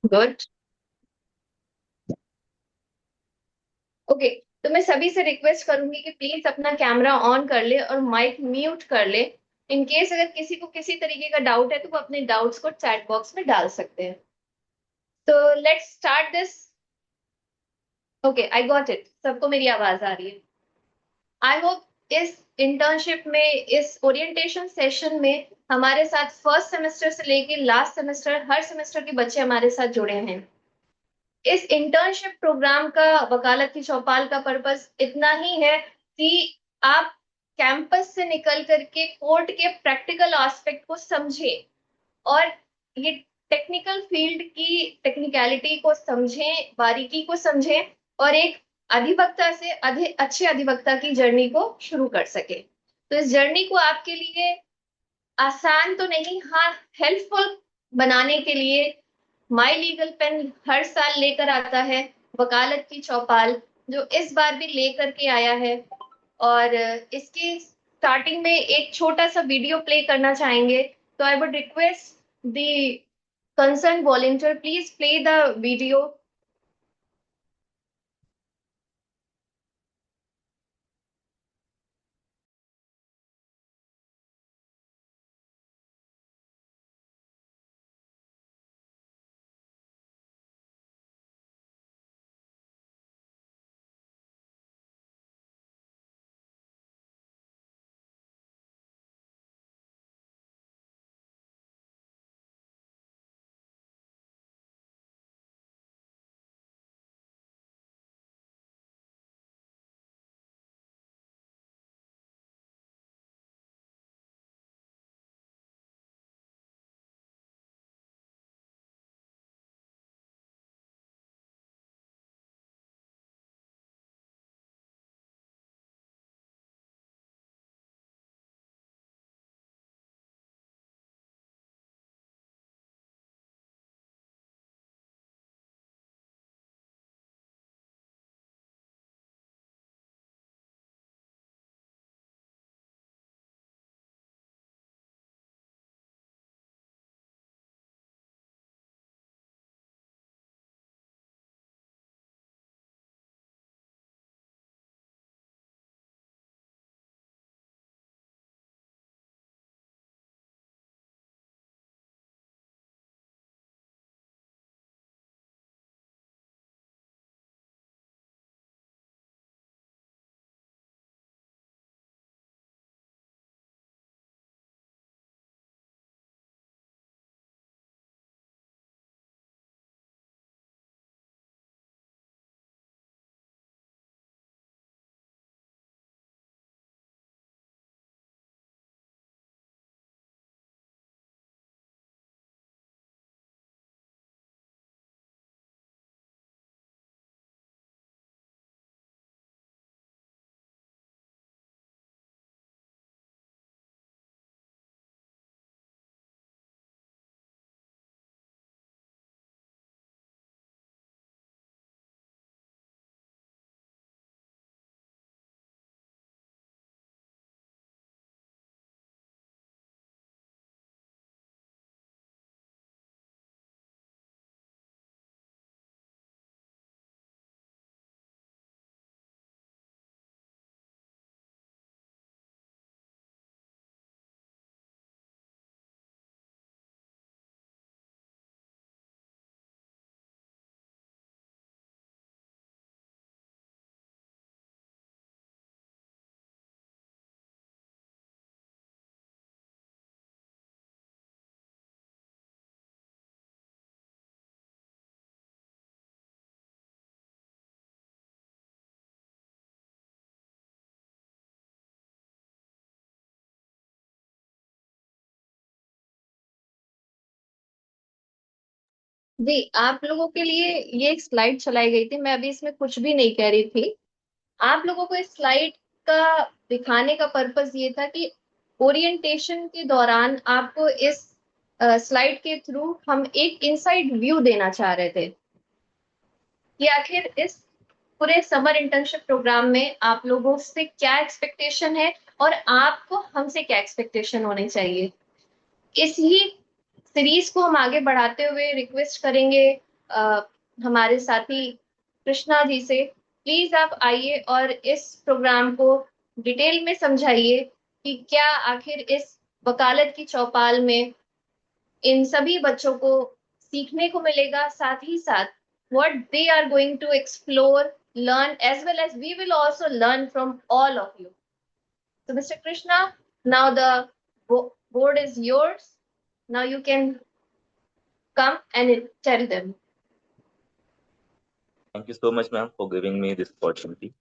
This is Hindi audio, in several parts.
गुड। ओके। तो मैं सभी से रिक्वेस्ट करूंगी कि प्लीज अपना कैमरा ऑन कर ले और माइक म्यूट कर ले। इन केस अगर किसी को किसी तरीके का डाउट है तो वो अपने डाउट्स को चैट बॉक्स में डाल सकते हैं। तो let's start this. Okay, I got it, सबको मेरी आवाज आ रही है। आई होप इस इंटर्नशिप में, इस ओरिएंटेशन सेशन में हमारे साथ फर्स्ट सेमेस्टर से लेके लास्ट सेमेस्टर, हर सेमेस्टर के बच्चे हमारे साथ जुड़े हैं। इस इंटर्नशिप प्रोग्राम का, वकालत की चौपाल का पर्पस इतना ही है कि आप कैंपस से निकल करके कोर्ट के प्रैक्टिकल एस्पेक्ट को समझें और ये टेक्निकल फील्ड की टेक्निकलिटी को समझें, बारीकी को समझें और एक अधिवक्ता से अच्छे अधिवक्ता की जर्नी को शुरू कर सके। तो इस जर्नी को आपके लिए आसान तो नहीं, हाँ, हेल्पफुल बनाने के लिए माई लीगल पेन हर साल लेकर आता है वकालत की चौपाल, जो इस बार भी लेकर के आया है। और इसकी स्टार्टिंग में एक छोटा सा वीडियो प्ले करना चाहेंगे। तो I would request the concern volunteer, please play the video. जी, आप लोगों के लिए ये एक स्लाइड चलाई गई थी, मैं अभी इसमें कुछ भी नहीं कह रही थी। आप लोगों को इस स्लाइड का दिखाने का पर्पस ये था कि ओरिएंटेशन के दौरान आपको इस स्लाइड के थ्रू हम एक इनसाइड व्यू देना चाह रहे थे कि आखिर इस पूरे समर इंटर्नशिप प्रोग्राम में आप लोगों से क्या एक्सपेक्टेशन है और आपको हमसे क्या एक्सपेक्टेशन होने चाहिए। इस ही सीरीज को हम आगे बढ़ाते हुए रिक्वेस्ट करेंगे हमारे साथी कृष्णा जी से। प्लीज आप आइए और इस प्रोग्राम को डिटेल में समझाइए कि क्या आखिर इस वकालत की चौपाल में इन सभी बच्चों को सीखने को मिलेगा, साथ ही साथ what they are going to explore, learn, as well as we will also learn from all of you. So, Mr. Krishna, now the board is yours. Now you can come and tell them. Thank you so much ma'am for giving me this opportunity.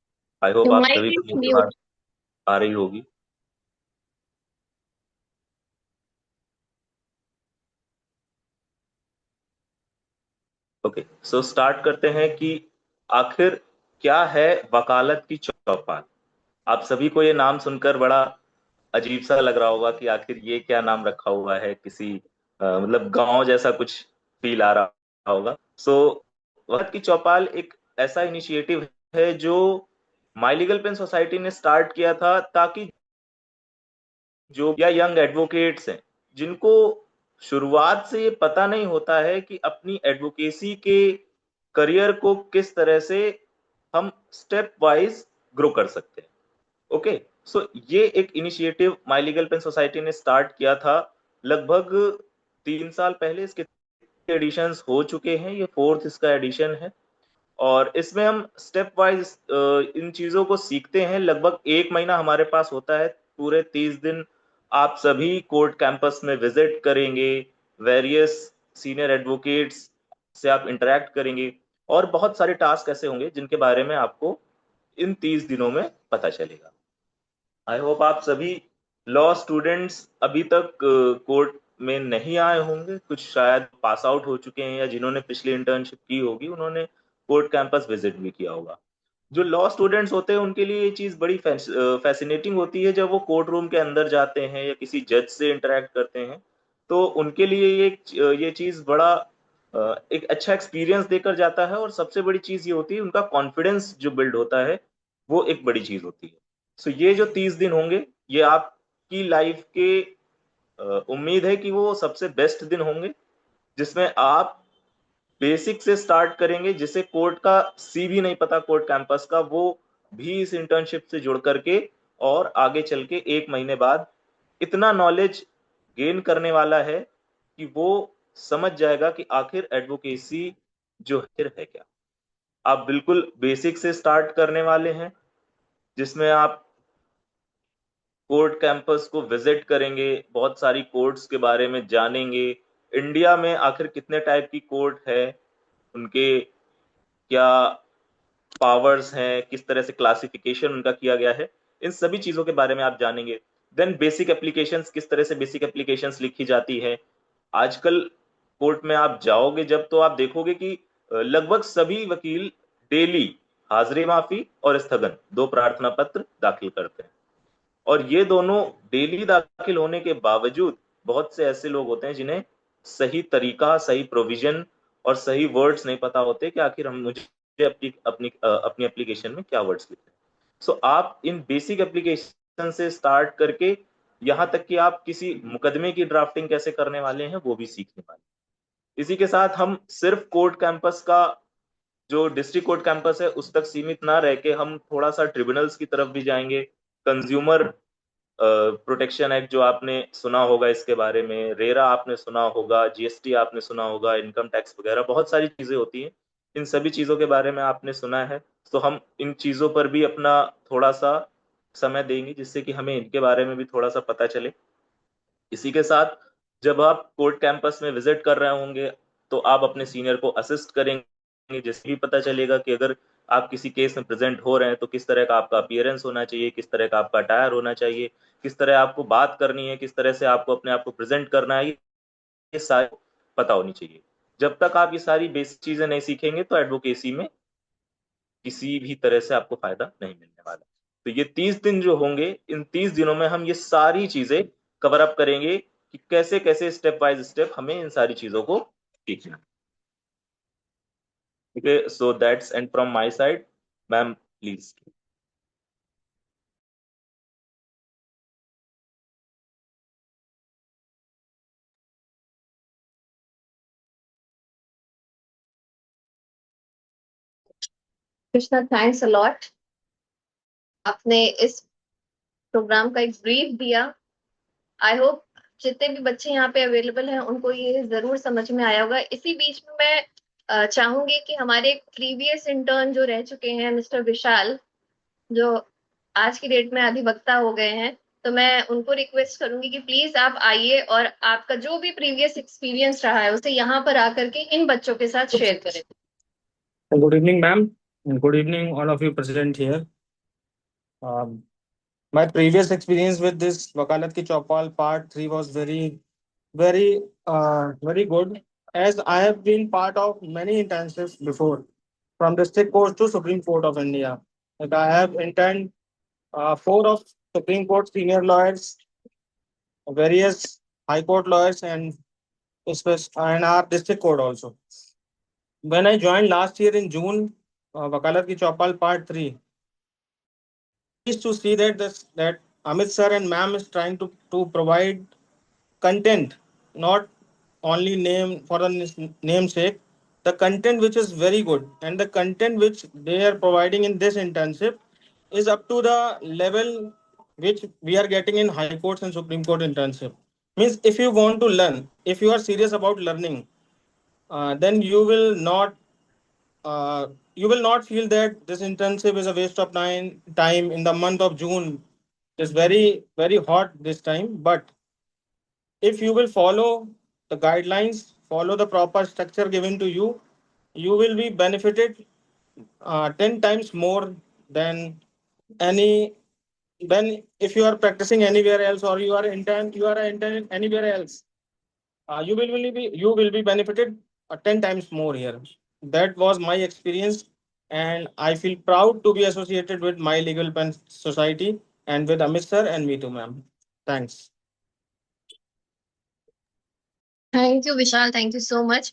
I hope Your आप mic सभी is को मेरी mute. आवाज आ रही होगी। ओके, सो स्टार्ट करते हैं कि आखिर क्या है वकालत की चौपाल। आप सभी को ये नाम सुनकर बड़ा अजीब सा लग रहा होगा कि आखिर ये क्या नाम रखा हुआ है, किसी मतलब गांव जैसा कुछ फील आ रहा होगा। सो वकालत की चौपाल एक ऐसा इनिशिएटिव है जो माई लीगल पेन सोसाइटी ने स्टार्ट किया था, ताकि जो या यंग एडवोकेट्स हैं जिनको शुरुआत से ये पता नहीं होता है कि अपनी एडवोकेसी के करियर को किस तरह से हम स्टेप वाइज ग्रो कर सकते हैं। ओके, सो ये एक initiative my legal pen society ने स्टार्ट किया था लगभग 3 साल पहले। इसके एडिशंस हो चुके हैं, ये फोर्थ इसका एडिशन है। और इसमें हम स्टेप वाइज इन चीजों को सीखते हैं। लगभग 1 महीना हमारे पास होता है, पूरे 30 दिन आप सभी कोर्ट कैंपस में विजिट करेंगे, वेरियस सीनियर एडवोकेट्स से आप इंटरेक्ट करेंगे, और बहुत सारे टास्क ऐसे होंगे जिनके बारे में आपको इन 30 दिनों में पता चलेगा। आई होप आप सभी लॉ स्टूडेंट्स अभी तक कोर्ट में नहीं आए होंगे, कुछ शायद पास आउट हो चुके हैं, या जिन्होंने पिछली इंटर्नशिप की होगी उन्होंने कोर्ट कैंपस विजिट भी किया होगा। जो लॉ स्टूडेंट्स होते हैं उनके लिए ये चीज बड़ी फैसिनेटिंग होती है जब वो कोर्ट रूम के अंदर जाते हैं या किसी जज से इंटरेक्ट करते हैं। तो उनके लिए ये चीज बड़ा एक अच्छा एक्सपीरियंस देकर जाता है, और सबसे बड़ी चीज ये होती है उनका कॉन्फिडेंस जो बिल्ड होता है, वो एक बड़ी चीज होती है। सो ये जो 30 दिन होंगे, ये आपकी लाइफ के उम्मीद है कि वो सबसे बेस्ट दिन होंगे, जिसमें आप बेसिक से स्टार्ट करेंगे। जिसे कोर्ट का सी भी नहीं पता कोर्ट कैंपस का, वो भी इस इंटर्नशिप से जुड़ करके और आगे चल के 1 महीने बाद इतना नॉलेज गेन करने वाला है कि वो समझ जाएगा कि आखिर एडवोकेसी जो है क्या। आप बिल्कुल बेसिक से स्टार्ट करने वाले हैं, जिसमें आप कोर्ट कैंपस को विजिट करेंगे, बहुत सारी कोर्ट्स के बारे में जानेंगे। इंडिया में आखिर कितने टाइप की कोर्ट है, उनके क्या पावर्स हैं, किस तरह से क्लासिफिकेशन उनका किया गया है, इन सभी चीजों के बारे में आप जानेंगे। देन बेसिक एप्लीकेशंस, किस तरह से बेसिक एप्लीकेशंस लिखी जाती है। आजकल कोर्ट में आप जाओगे जब, तो आप देखोगे कि लगभग सभी वकील डेली हाजिरी माफी और स्थगन 2 प्रार्थना पत्र दाखिल करते हैं। और ये दोनों डेली दाखिल होने के बावजूद बहुत से ऐसे लोग होते हैं जिन्हें सही तरीका, सही प्रोविजन और सही वर्ड्स नहीं पता होते कि आखिर हम मुझे अपनी अपनी अपनी एप्लीकेशन में क्या वर्ड्स लिखने हैं। सो आप इन बेसिक एप्लीकेशन से स्टार्ट करके यहाँ तक कि आप किसी मुकदमे की ड्राफ्टिंग कैसे करने वाले हैं वो भी सीखने वाले हैं। इसी के साथ हम सिर्फ कोर्ट कैंपस का, जो डिस्ट्रिक्ट कोर्ट कैंपस है उस तक सीमित ना रह के हम थोड़ा सा ट्रिब्यूनल्स की तरफ भी जाएंगे। कंज्यूमर प्रोटेक्शन एक्ट जो आपने सुना होगा, इसके बारे में रेरा आपने सुना होगा, जीएसटी आपने सुना होगा, इनकम टैक्स वगैरह बहुत सारी चीजें होती हैं। इन सभी चीजों के बारे में आपने सुना है, तो हम इन चीजों पर भी अपना थोड़ा सा समय देंगे, जिससे कि हमें इनके बारे में भी थोड़ा सा पता चले। इसी के साथ जब आप कोर्ट कैंपस में विजिट कर रहे होंगे, तो आप अपने सीनियर को असिस्ट करेंगे, जिससे भी पता चलेगा कि अगर आप किसी केस में प्रेजेंट हो रहे हैं तो किस तरह का आपका अपीयरेंस होना चाहिए, किस तरह का आपका अटायर होना चाहिए, किस तरह आपको बात करनी है, किस तरह से आपको अपने आप को प्रेजेंट करना है, ये सारी पता होनी चाहिए। जब तक आप ये सारी बेसिक चीजें नहीं सीखेंगे तो एडवोकेसी में किसी भी तरह से आपको फायदा नहीं मिलने वाला। तो ये 30 दिन जो होंगे, इन 30 दिनों में हम ये सारी चीजें कवर अप करेंगे कि कैसे कैसे स्टेप बाय स्टेप हमें इन सारी चीजों को सीखना है। Okay, so that's and from my side. Ma'am please. Krishna, thanks a lot. आपने इस प्रोग्राम का एक ब्रीफ दिया। आई होप जितने भी बच्चे यहाँ पे अवेलेबल हैं उनको ये जरूर समझ में आया होगा। इसी बीच में मैं चाहूंगी कि हमारे प्रीवियस इंटर्न जो रह चुके हैं, मिस्टर विशाल, जो आज की डेट में अधिवक्ता हो गए हैं, तो मैं उनको रिक्वेस्ट करूंगी कि प्लीज आप आइए और आपका जो भी प्रीवियस एक्सपीरियंस रहा है उसे यहाँ पर आकर के इन बच्चों के साथ शेयर करें। Good evening, ma'am. And good evening, all of you present here. Um, my previous experience with this Wakalat Ki Chopal Part 3 was very good, as I have been part of many internships before, from district court to Supreme Court of India. Like I have interned four of Supreme Court senior lawyers, various High Court lawyers, and our district court also. When I joined last year in June, Wakalat Ki Chopal Part 3, pleased to see that Amit sir and ma'am is trying to provide content, not only name for the namesake, the content which is very good, and the content which they are providing in this internship is up to the level which we are getting in High Courts and Supreme Court internship. Means if you want to learn, if you are serious about learning, then uh, you will not feel that this internship is a waste of time in the month of June. It's very hot this time, but if you will follow the guidelines, follow the proper structure given to you, you will be benefited 10 times more than any than if you are practicing anywhere else, or you are an intern anywhere else. You will be benefited 10 times more here. That was my experience, and I feel proud to be associated with my legal pen society and with Amit sir and me too, ma'am. Thanks. Thank you, Vishal. Thank you so much.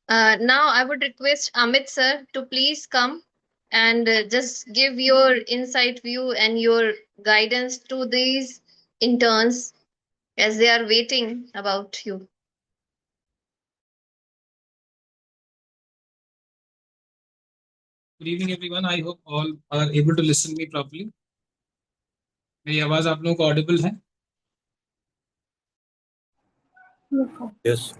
Now, I would request Amit sir to please come and just give your insight view and your guidance to these interns as they are waiting about you. Good evening, everyone. I hope all are able to listen me properly. मेरी आवाज आप लोगों को audible है? Yes.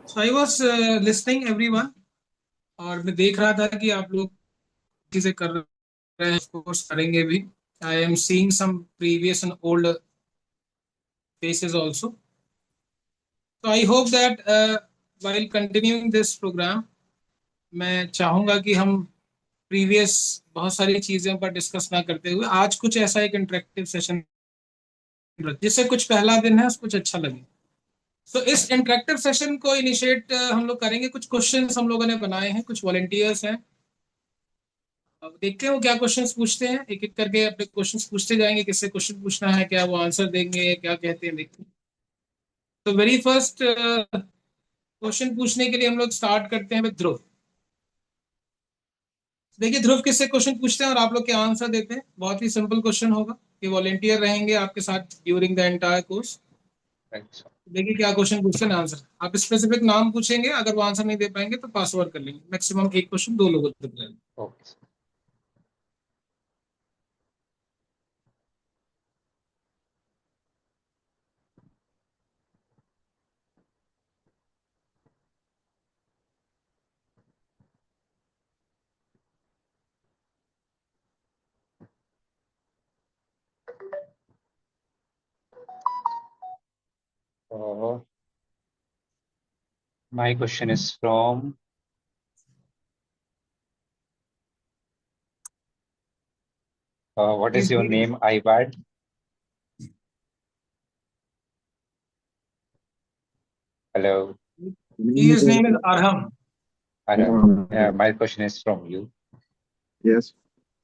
So I was listening everyone, और मैं देख रहा था कि आप लोग चीजें कर रहे हैं, of course करेंगे भी. I am seeing some previous and old faces also. So I hope that while continuing this program, मैं चाहूंगा कि हम प्रीवियस बहुत सारी चीजों पर डिस्कस ना करते हुए आज कुछ ऐसा एक इंटरेक्टिव सेशन जिससे कुछ पहला दिन है कुछ अच्छा लगे. तो इस इंटरेक्टिव सेशन को इनिशिएट हम लोग करेंगे. कुछ क्वेश्चंस हम लोगों ने बनाए हैं, कुछ वॉलंटियर्स हैं. अब देखते हैं वो क्या क्वेश्चंस पूछते हैं. एक एक करके अपने क्वेश्चंस पूछते जाएंगे. किससे क्वेश्चन पूछना है, क्या वो आंसर देंगे, क्या कहते हैं, देखते हैं. तो वेरी फर्स्ट क्वेश्चन पूछने के लिए हम लोग स्टार्ट करते हैं विद ध्रुव. देखिए ध्रुव किससे क्वेश्चन पूछते हैं और आप लोग क्या आंसर देते हैं. बहुत ही सिंपल क्वेश्चन होगा. ये वॉलंटियर रहेंगे आपके साथ ड्यूरिंग द एंटायर कोर्स. देखिए क्या क्वेश्चन पूछते हैं, आंसर. आप स्पेसिफिक नाम पूछेंगे, अगर वो आंसर नहीं दे पाएंगे तो पास ओवर कर लेंगे. मैक्सिमम एक क्वेश्चन दो लोगों को दे. Okay. My question is from what is your name, Ibad? Hello. His name is Arham. My question is from you. Yes.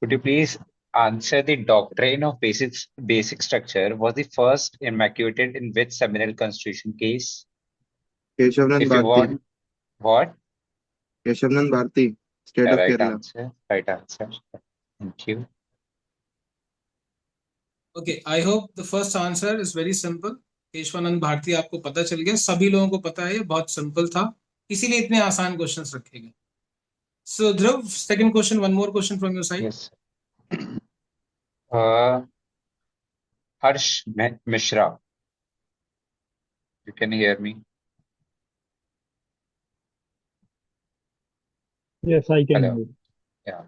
Could you please answer the doctrine of basic structure was the first immaculate in which seminal constitution case? Keshavanand If you Bharti. want, what? Keshavanand Bharti, State of Right Kerala. answer. Right answer. Thank you. Okay, I hope the first answer is very simple. Keshavananda Bharati आपको पता चल गया. सभी लोगों को पता है, ये बहुत सिंपल था. इसीलिए इतने आसान क्वेश्चंस रखे गए. So Dhruv, second question, one more question from your side. Yes. Uh, Harsh Mishra, you can hear me? Yes, I can hear Hello. you. Yeah.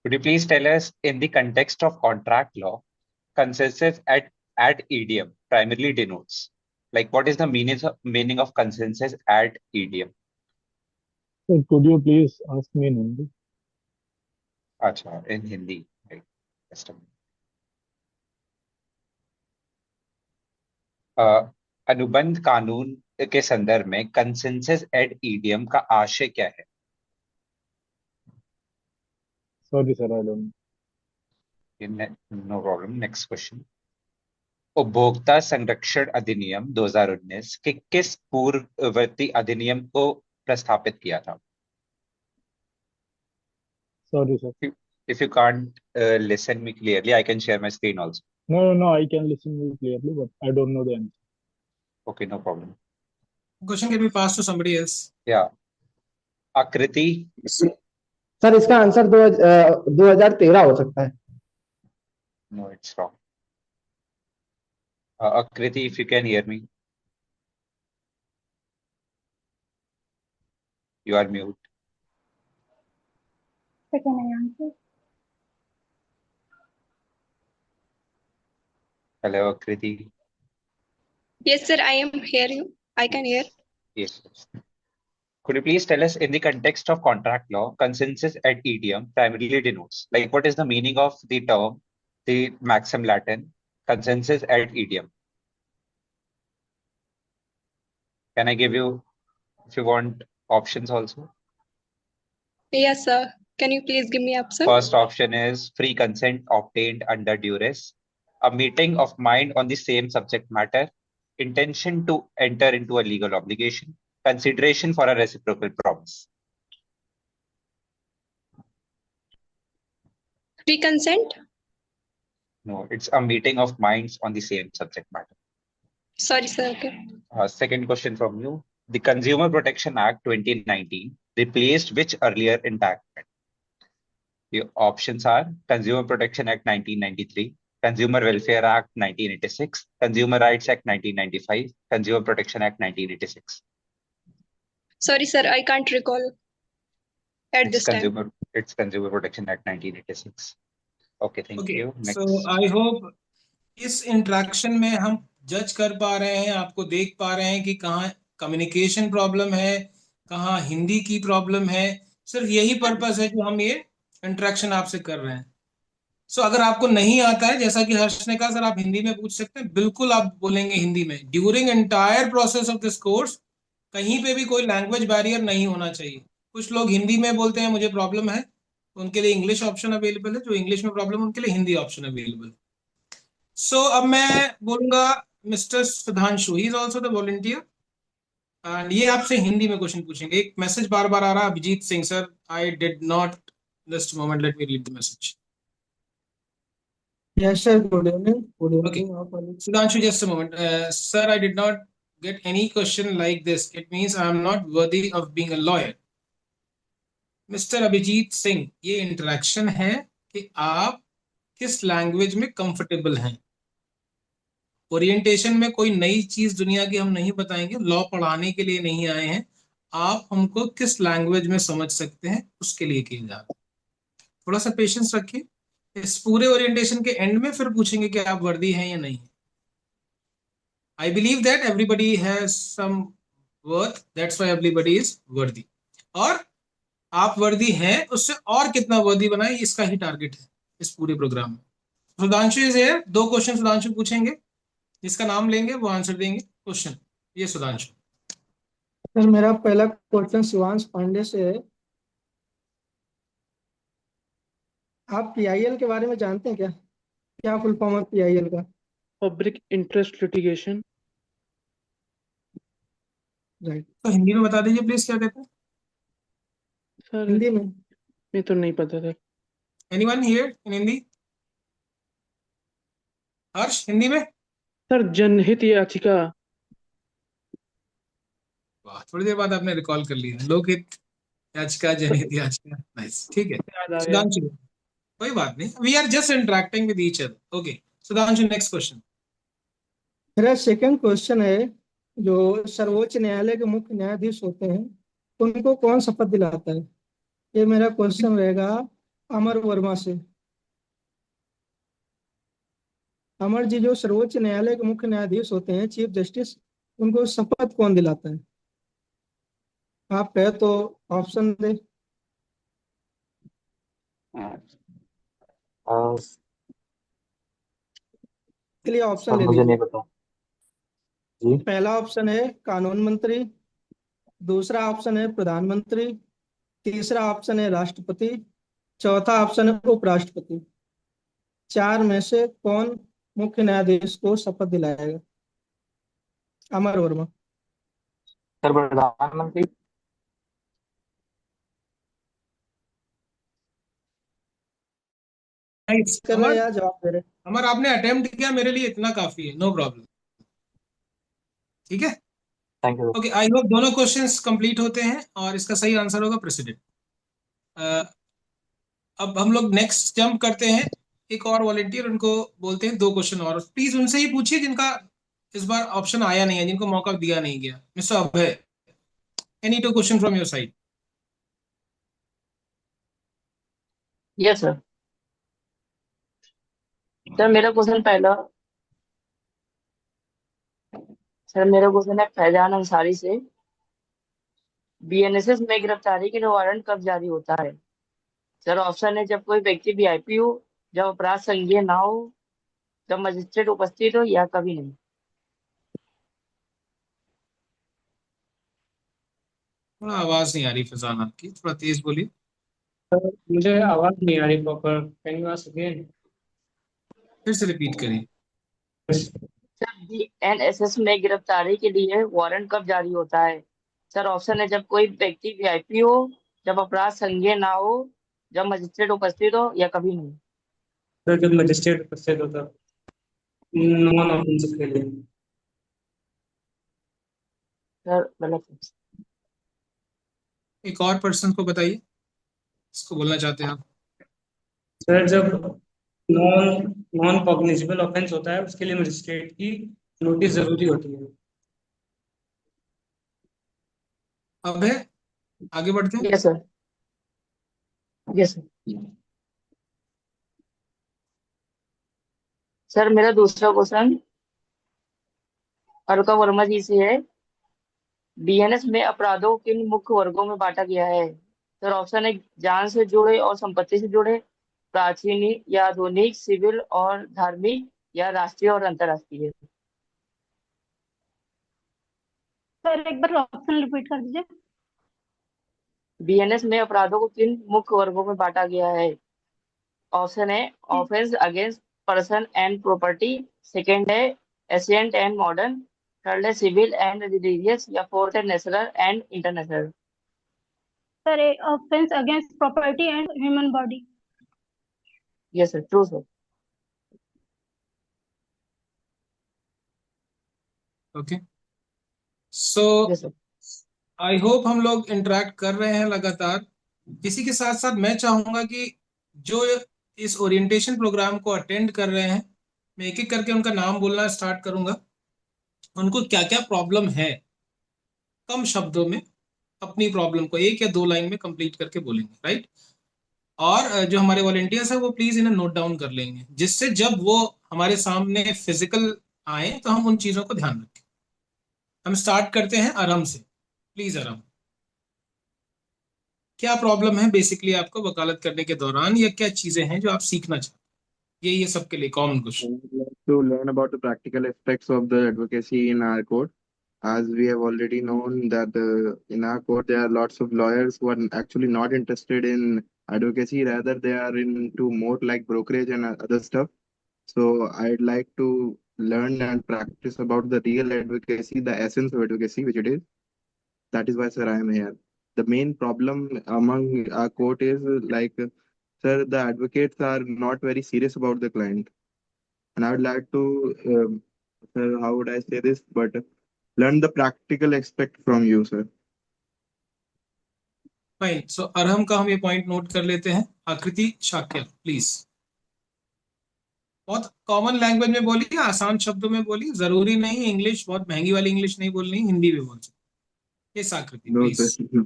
Could you please tell us, in the context of contract law, consensus ad idiom primarily denotes? Like, what is the meaning of consensus ad idiom? So could you please ask me in Hindi? Acha, in Hindi. Right. Just a minute. अनुबंध कानून के संदर्भ में कंसेंसस एड ईडीएम का आशय क्या है? Sorry, sir, I don't no problem. Next question. उपभोक्ता संरक्षण अधिनियम 2019 के किस पूर्ववर्ती अधिनियम को प्रस्थापित किया था? Sorry, sir. If you can't listen me clearly, I can share my screen also. No, I can listen to you clearly, but I don't know the answer. Okay, no problem. Question can be passed to somebody else. Yeah. आकृति. सर इसका आंसर 2013 हो सकता है. No, it's wrong. Akriti, if you can hear me. You are mute. Sir, can I answer? Hello, Akriti. Yes, sir, I am hear you. I can hear. Yes. Could you please tell us, in the context of contract law, consensus ad idiom primarily denotes? Like, what is the meaning of the term, the maxim Latin, consensus ad idiom? Can I give you, if you want, options also? Yes, sir. Can you please give me option? First option is free consent obtained under duress, a meeting of mind on the same subject matter, intention to enter into a legal obligation, consideration for a reciprocal promise. Free consent? No, it's a meeting of minds on the same subject matter. Sorry, sir. Okay. Second question from you. The Consumer Protection Act 2019 replaced which earlier enactment? The options are Consumer Protection Act 1993, Consumer Welfare Act 1986, Consumer Rights Act 1995, Consumer Protection Act 1986. Sorry, sir. I can't recall at this time. It's Consumer Protection Act 1986. Okay, thank you. Next. So I hope इस इंटरेक्शन में हम जज कर पा रहे हैं, आपको देख पा रहे हैं कि कहाँ कम्युनिकेशन प्रॉब्लम है, कहाँ हिंदी की प्रॉब्लम है. सिर्फ यही पर्पस है जो हम ये इंटरेक्शन आपसे कर रहे हैं. सो अगर आपको नहीं आता है, जैसा कि हर्ष ने कहा, सर आप हिंदी में पूछ सकते हैं, बिल्कुल आप बोलेंगे हिंदी में. During entire process of this course कहीं पे भी कोई लैंग्वेज बैरियर नहीं होना चाहिए. कुछ लोग हिंदी में बोलते हैं मुझे प्रॉब्लम है, उनके लिए इंग्लिश ऑप्शन अवेलेबल है. जो इंग्लिश में प्रॉब्लम है उनके लिए हिंदी ऑप्शन अवेलेबल है. सो अब मैं बोलूंगा mister Sudhanshu, he is also the volunteer, and ये आपसे हिंदी में क्वेश्चन पूछेंगे. एक मैसेज बार बार आ रहा है, Abhijit Singh sir, I did not, just moment, let me read the message. Yes, sir. Good evening. Good Okay. evening. How are you? Sudhanshu, just a moment. Sir, I did not get any question like this. It means I am not worthy of being a lawyer. Mr. Abhijit Singh, ये इंटरेक्शन है कि आप किस लैंग्वेज में कंफर्टेबल हैं. ओरिएंटेशन में कोई नई चीज दुनिया की हम नहीं बताएंगे, लॉ पढ़ाने के लिए नहीं आए हैं. आप हमको किस लैंग्वेज में समझ सकते हैं उसके लिए किया जा रहा है. थोड़ा सा पेशेंस रखिए. इस पूरे ओरिएंटेशन के एंड में फिर पूछेंगे कि आप वर्दी हैं या नहीं. I believe that everybody has some worth, that's why everybody is worthy. और आप वर्दी हैं, उससे और कितना वर्दी बनाए, इसका ही टारगेट है इस पूरे प्रोग्राम में. Sudhanshu is here. 2 question Sudhanshu पूछेंगे, जिसका नाम लेंगे वो आंसर देंगे क्वेश्चन. ये सुधांशु. सर मेरा पहला क्वेश्चन शिवांश पांडे से है. आप पीआईएल के बारे में जानते हैं क्या? क्या फुल फॉर्म है पीआईएल का? Public interest litigation. राइट. तो हिंदी में बता दीजिए प्लीज, क्या कहते हैं. सर हिंदी में मैं तो नहीं पता था. Anyone here in Hindi? Harsh, Hindi में. सर जनहित याचिका. वाह, थोड़ी देर बाद आपने रिकॉल कर लिया। लोकहित याचिका, जनहित याचिका, नाइस, ठीक है। याद आ गया। सुधांशु, कोई बात नहीं, we are just interacting with each other. Okay Sudhanshu, next question. मेरा सेकंड क्वेश्चन है, जो सर्वोच्च न्यायालय के मुख्य न्यायाधीश होते हैं उनको कौन शपथ दिलाता है? ये मेरा क्वेश्चन रहेगा अमर वर्मा से। अमर जी, जो सर्वोच्च न्यायालय के मुख्य न्यायाधीश होते हैं, चीफ जस्टिस, उनको शपथ कौन दिलाता है? आप कहे तो ऑप्शन दे। चलिए ऑप्शन ले मुझे नहीं लीजिए। पता जी। पहला ऑप्शन है कानून मंत्री, दूसरा ऑप्शन है प्रधानमंत्री, तीसरा ऑप्शन है राष्ट्रपति, चौथा ऑप्शन है उपराष्ट्रपति। चार में से कौन मुख्य न्यायाधीश को शपथ दिलाएगा? अमर वर्मा। सर प्रधानमंत्री। नाइस कर रहे अमर। हैं या जवाब दे रहे हैं? अमर, आपने अटेम्प्ट किया, मेरे लिए इतना काफी है, नो प्रॉब्लम, ठीक है। Thank you. Okay, I hope दोनों क्वेश्चंस कंप्लीट होते हैं और इसका सही आंसर होगा प्रेसिडेंट। अब हम लोग नेक्स्ट जंप करते हैं। एक और वॉलेंटियर, उनको बोलते हैं 2 क्वेश्चन और, प्लीज उनसे ही पूछिए जिनका इस बार ऑप्शन आया नहीं है, जिनको मौका दिया नहीं गया। Mister Abhay, any 2 question from your side. Yes sir. Sir मेरा क्वेश्चन पहला, सर मेरा क्वेश्चन है फैजान अंसारी से। बीएनएसएस में गिरफ्तारी के लिए वारंट कब जारी होता है? सर ऑप्शन है जब कोई व्यक्ति वीआईपी हो, जब अपराध संज्ञेय ना हो, जब मजिस्ट्रेट उपस्थित हो, या कभी नहीं। थोड़ा आवाज नहीं आ रही फैजान आपकी, थोड़ा तेज बोलिए। मुझे आवाज नहीं आ रही proper, can you ask again? फिर से रिपीट करिए। सर बीएनएसएस में गिरफ्तारी के लिए वारंट कब जारी होता है? सर ऑप्शन है जब कोई व्यक्ति वीआईपी हो, जब अपराध संज्ञेय ना हो, जब मजिस्ट्रेट उपस्थित हो, या कभी नहीं। सर जब मजिस्ट्रेट उपस्थित होता, नॉन ऑफेंसिव के लिए। सर गलत। एक और पर्सन को बताइए, इसको बोलना चाहते हैं आप। सर जब नॉन नॉन कॉग्निजिबल ऑफेंस होता है उसके लिए मजिस्ट्रेट की नोटिस जरूरी होती है। अब है, आगे बढ़ते हैं। Yes sir. Yes sir. Sir मेरा दूसरा क्वेश्चन अलका वर्मा जी से है। बीएनएस में अपराधों को किन मुख्य वर्गों में बांटा गया है? सर ऑप्शन है जान से जुड़े और संपत्ति से जुड़े, प्राचीन या आधुनिक, सिविल और धार्मिक, या राष्ट्रीय और अंतर्राष्ट्रीय। सर एक बार ऑप्शन रिपीट कर दीजिए। बीएनएस में अपराधों को किन मुख्य वर्गों में बांटा गया है? ऑप्शन है offence against person and property, second है एशियंट एंड मॉडर्न, थर्ड है सिविल एंड रिलीजियस, या फोर्थ है national and international. Sir offence against property and human body. Yes sir, true sir. Okay, so yes sir. I hope हम लोग इंटरेक्ट कर रहे हैं लगातार। इसी के साथ साथ मैं चाहूंगा कि जो इस ओरिएंटेशन प्रोग्राम को अटेंड कर रहे हैं, मैं एक एक करके उनका नाम बोलना स्टार्ट करूंगा। उनको क्या क्या प्रॉब्लम है, कम शब्दों में अपनी प्रॉब्लम को 1 या 2 लाइन में कंप्लीट करके बोलेंगे, राइट। और जो हमारे वॉलेंटियर्स हैं वो प्लीज इन्हें नोट डाउन कर लेंगे, जिससे जब वो हमारे सामने फिजिकल आए तो हम उन चीजों को ध्यान रखें। हम स्टार्ट करते हैं आराम से, प्लीज आराम। क्या प्रॉब्लम है बेसिकली आपको वकालत करने के दौरान, या क्या चीजें हैं जो आप सीखना चाहते हैं? ये सबके लिए common question. I would like to learn about the practical aspects of the advocacy in our court. As we have already known that in our court there are lots of lawyers who are actually not interested in advocacy, rather they are into more like brokerage and other stuff. So I'd like to learn and practice about the real advocacy, the essence of advocacy, which it is. That is why, sir, I am here. The main problem among our court is sir, the advocates are not very serious about the client. And I would like to, sir, how would I say this? But learn the practical aspect from you, sir. Fine, so Arham का हम ये पॉइंट नोट कर लेते हैं। आकृति शाक्य प्लीज। बहुत कॉमन लैंग्वेज में बोलिए, आसान शब्दों में बोलिए, जरूरी नहीं इंग्लिश, बहुत महंगी वाली इंग्लिश नहीं बोलनी, हिंदी में बोल सकते। ये Aakriti No, please. sir.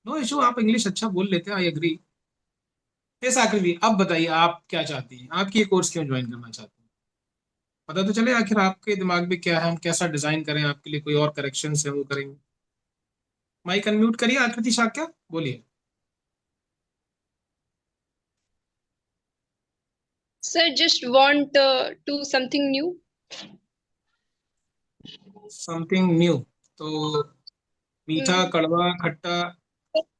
No issue, आप इंग्लिश अच्छा बोल लेते हैं, आई एग्री। ये आकृति अब बताइए आप क्या चाहती हैं, आप ये कोर्स क्यों ज्वाइन करना चाहती हैं? पता तो चले आखिर आपके दिमाग में क्या है, हम कैसा डिजाइन करें आपके लिए, कोई और करेक्शन है वो करेंगे। माइक अनम्यूट करिए आकृति शाक्य, बोलिए। Sir, just want to something new. Something new, तो मीठा, कड़वा, खट्टा?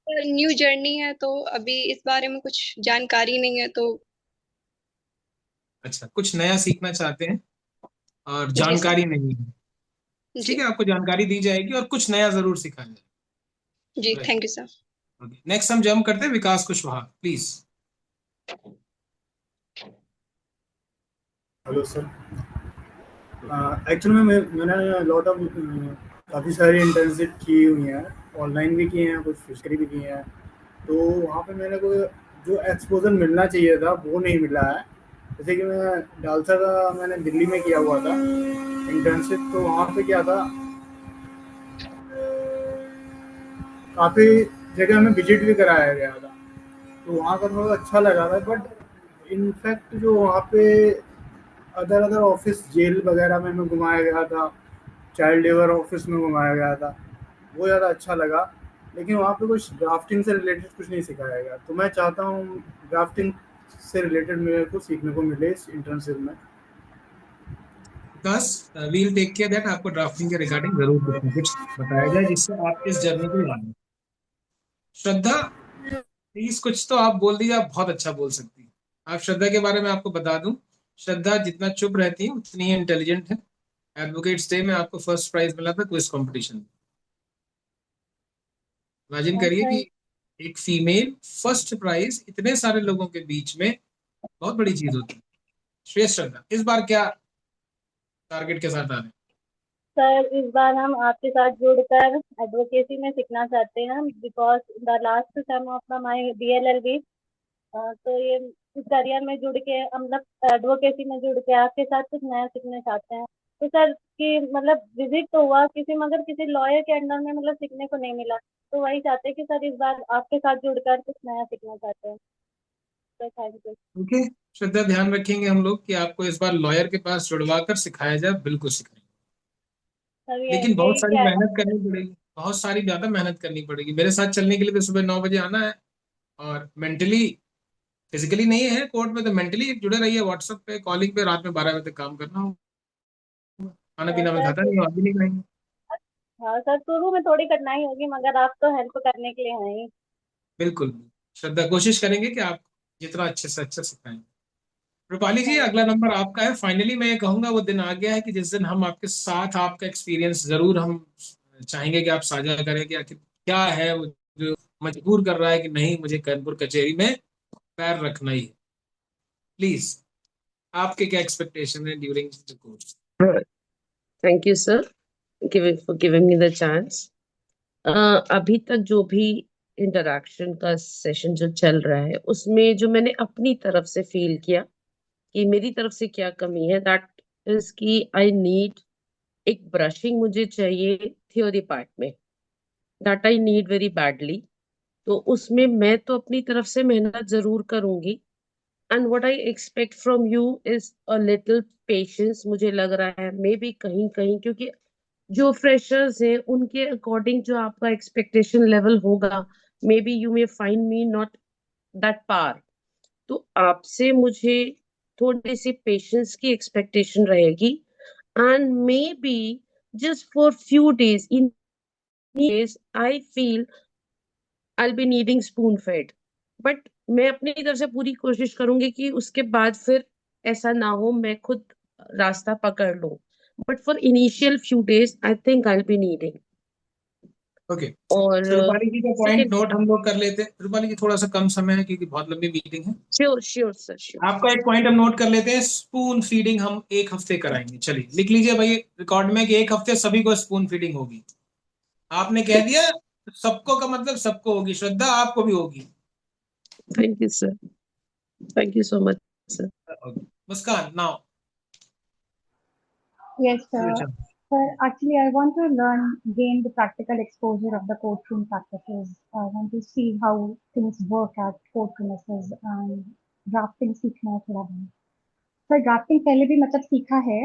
न्यू जर्नी है तो अभी इस बारे में कुछ जानकारी नहीं है, तो अच्छा, कुछ नया सीखना चाहते हैं और जी सर। जानकारी नहीं है, ठीक जी है, आपको जानकारी दी जाएगी और कुछ नया जरूर सिखाया जाएगा। जी, Right. Thank you sir. Next हम जंप करते हैं Vikas Kushwaha please. Hello sir, actually मैंने लॉट ऑफ काफ़ी सारी इंटर्नशिप की हुई हैं, ऑनलाइन भी किए हैं, कुछ फिजिकली भी किए हैं। तो वहाँ पे मेरे को जो एक्सपोजर मिलना चाहिए था वो नहीं मिला है। जैसे कि मैं डालसा का मैंने दिल्ली में किया हुआ था इंटर्नशिप, तो वहाँ पे क्या था, काफ़ी जगह हमें विजिट भी कराया गया था, तो वहाँ का थोड़ा अच्छा लगा था। बट इनफैक्ट जो वहाँ पे अदर ऑफिस, जेल वगैरह में हमें घुमाया गया था, चाइल्ड लेबर ऑफिस में घुमाया गया था, वो ज़्यादा अच्छा लगा। लेकिन वहाँ पे कुछ ड्राफ्टिंग से रिलेटेड कुछ नहीं सिखाया गया, तो मैं चाहता हूँ ड्राफ्टिंग से रिलेटेड मेरे को सीखने को मिले इस इंटर्नशिप में। विकास, वील टेक केयर दैट आपको ड्राफ्टिंग के रिगार्डिंग जरूर कुछ ना कुछ बताया जाए जिससे आप इस जर्नी को जानें। श्रद्धा प्लीज, कुछ तो आप बोल दीजिए, आप बहुत अच्छा बोल सकती हैं। आप श्रद्धा के बारे में आपको बता दूं, श्रद्धा जितना चुप रहती है उतनी ही इंटेलिजेंट है। एडवोकेट्स डे में आपको फर्स्ट प्राइज मिला था क्विज कंपटीशन। इमेजिन करिए कि एक फीमेल फर्स्ट प्राइज इतने सारे लोगों के बीच में, बहुत बड़ी चीज होती है। श्रेष्ठ श्रद्धा, इस बार क्या टारगेट के साथ आ रहे हैं? सर, इस बार हम आपके साथ जुड़कर एडवोकेसी में सीखना चाहते हैं, because the last sem of my DLLB, तो ये इस करियर में जुड़ के, मतलब एडवोकेसी में जुड़ के आपके साथ कुछ नया सीखना चाहते हैं। तो सर कि मतलब विजिट तो हुआ किसी, मगर किसी लॉयर के अंडर में मतलब सीखने को नहीं मिला, तो वही चाहते हैं कि सर इस बार आपके साथ जुड़कर कुछ नया सीखना चाहते हैं। तो थैंक यू। ओके श्रद्धा, ध्यान रखेंगे हम लोग कि आपको इस बार लॉयर के पास जुड़वा कर सिखाया जाए, बिल्कुल सिखाएंगे। सर लेकिन बहुत यही सारी क्या है? मेहनत करनी पड़ेगी, बहुत सारी ज्यादा मेहनत करनी पड़ेगी। मेरे साथ चलने के लिए तो सुबह 9 बजे आना है, और मेंटली, फिजिकली नहीं है कोर्ट में, तो मेंटली जुड़े रहिए, व्हाट्सएप पे, कॉलिंग पे, रात में 12 बजे तक काम करना हो। खाना पीना मैं सर खाता नहीं हूँ, आप भी नहीं खाएंगे। हाँ सर, शुरू में थोड़ी कठिनाई होगी, मगर आप तो हेल्प करने के लिए हैं ही। बिल्कुल श्रद्धा, कोशिश करेंगे कि आप जितना अच्छे से अच्छा सिखाएं। रूपाली जी, थैंक अगला नंबर आपका है। फाइनली मैं ये कहूंगा वो दिन आ गया है कि जिस दिन हम आपके साथ आपका एक्सपीरियंस जरूर हम चाहेंगे कि आप साझा करें कि आखिर क्या है वो जो मजबूर कर रहा है कि नहीं, मुझे कानपुर कचहरी में पैर रखना ही है। प्लीज, आपके क्या एक्सपेक्टेशन है during the course? Thank you sir for giving me the chance. अभी तक जो भी इंटरेक्शन का सेशन जो चल रहा है उसमें जो मैंने अपनी तरफ से फील किया कि मेरी तरफ से क्या कमी है, दैट इज कि आई नीड एक ब्रशिंग मुझे चाहिए थ्योरी पार्ट में, that I need very badly. तो उसमें मैं तो अपनी तरफ से मेहनत जरूर करूंगी, and what I expect from you is a little patience. मुझे लग रहा है मे बी कहीं कहीं, क्योंकि जो फ्रेशर्स हैं उनके अकॉर्डिंग जो आपका एक्सपेक्टेशन लेवल होगा, maybe you may find me not that par. तो आपसे मुझे थोड़ी सी पेशेंस की एक्सपेक्टेशन रहेगी, and maybe just for few days, in days I feel I be needing spoon fed, but मैं अपनी तरफ से पूरी कोशिश करूंगी कि उसके बाद फिर ऐसा ना हो, मैं खुद रास्ता पकड़ लूं। But for initial few days I think I be needing. Okay, और तो रूपाली जी का पॉइंट सेकंड, नोट हम लोग कर लेते हैं। रूपाली जी थोड़ा सा कम समय है क्योंकि बहुत लंबी मीटिंग है। Sure sure sir, sure. आपका एक पॉइंट हम नोट कर लेते हैं, स्पून फीडिंग हम 1 हफ्ते कराएंगे। चलिए लिख लीजिए भाई रिकॉर्ड में कि 1 हफ्ते सभी को स्पून फीडिंग होगी। आपने कह दिया सबको का मतलब सबको होगी, श्रद्धा आपको भी होगी। Thank you sir, thank you so much sir. Muskan now. Yes, sir. Sir, actually, I want to gain the practical exposure of the courtroom practices. I want to see how things work at court premises and drafting सीखना है थोड़ा बहुत. Sir, drafting पहले भी मतलब सीखा है,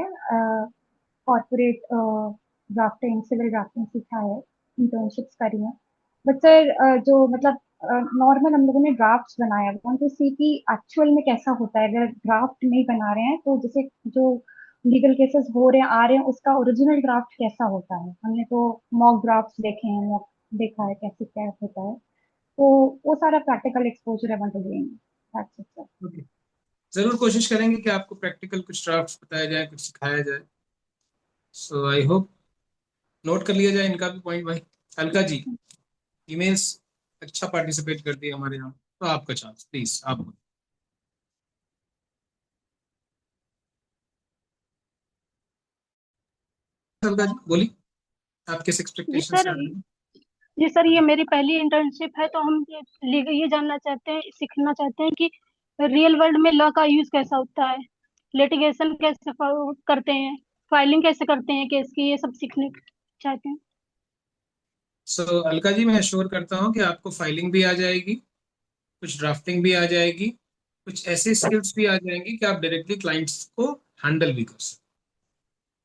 corporate drafting, civil drafting सीखा है, internships करी है. But sir, जो मतलब नॉर्मल हम लोगों ने ड्राफ्ट्स बनाया, want to see कि एक्चुअल में कैसा होता है. अगर ड्राफ्ट नहीं बना रहे हैं तो जैसे जो लीगल केसेस हो रहे हैं आ रहे हैं उसका ओरिजिनल ड्राफ्ट कैसा होता है. हमने तो मॉक ड्राफ्ट्स देखे हैं, मॉक देखा है कैसे क्या होता है, तो वो सारा प्रैक्टिकल एक्सपोजर है want to gain. That's it, sir. Okay. जरूर कोशिश करेंगे कि आपको प्रैक्टिकल कुछ ड्राफ्ट बताया जाए, कुछ सिखाया जाए। सो आई होप नोट कर लिया जाए इनका भी पॉइंट। भाई अलका जी, ईमेल्स अच्छा पार्टिसिपेट करती है हमारे यहाँ, तो आपका चांस प्लीज आप बोलिए। अलका जी बोलिए, आपके जी एक्सपेक्टेशंस सर, क्या हैं? जी सर, ये मेरी पहली इंटर्नशिप है, तो हम ये जानना चाहते हैं, सीखना चाहते हैं कि रियल वर्ल्ड में लॉ का यूज कैसा होता है, लिटिगेशन कैसे करते हैं, फाइलिंग कैसे करते हैं केस की, ये सब सीखने चाहते हैं। सो अलका जी, मैं एश्योर करता हूँ कि आपको फाइलिंग भी आ जाएगी, कुछ ड्राफ्टिंग भी आ जाएगी, कुछ ऐसे स्किल्स भी आ जाएंगी कि आप डायरेक्टली क्लाइंट्स को हैंडल भी कर सकते।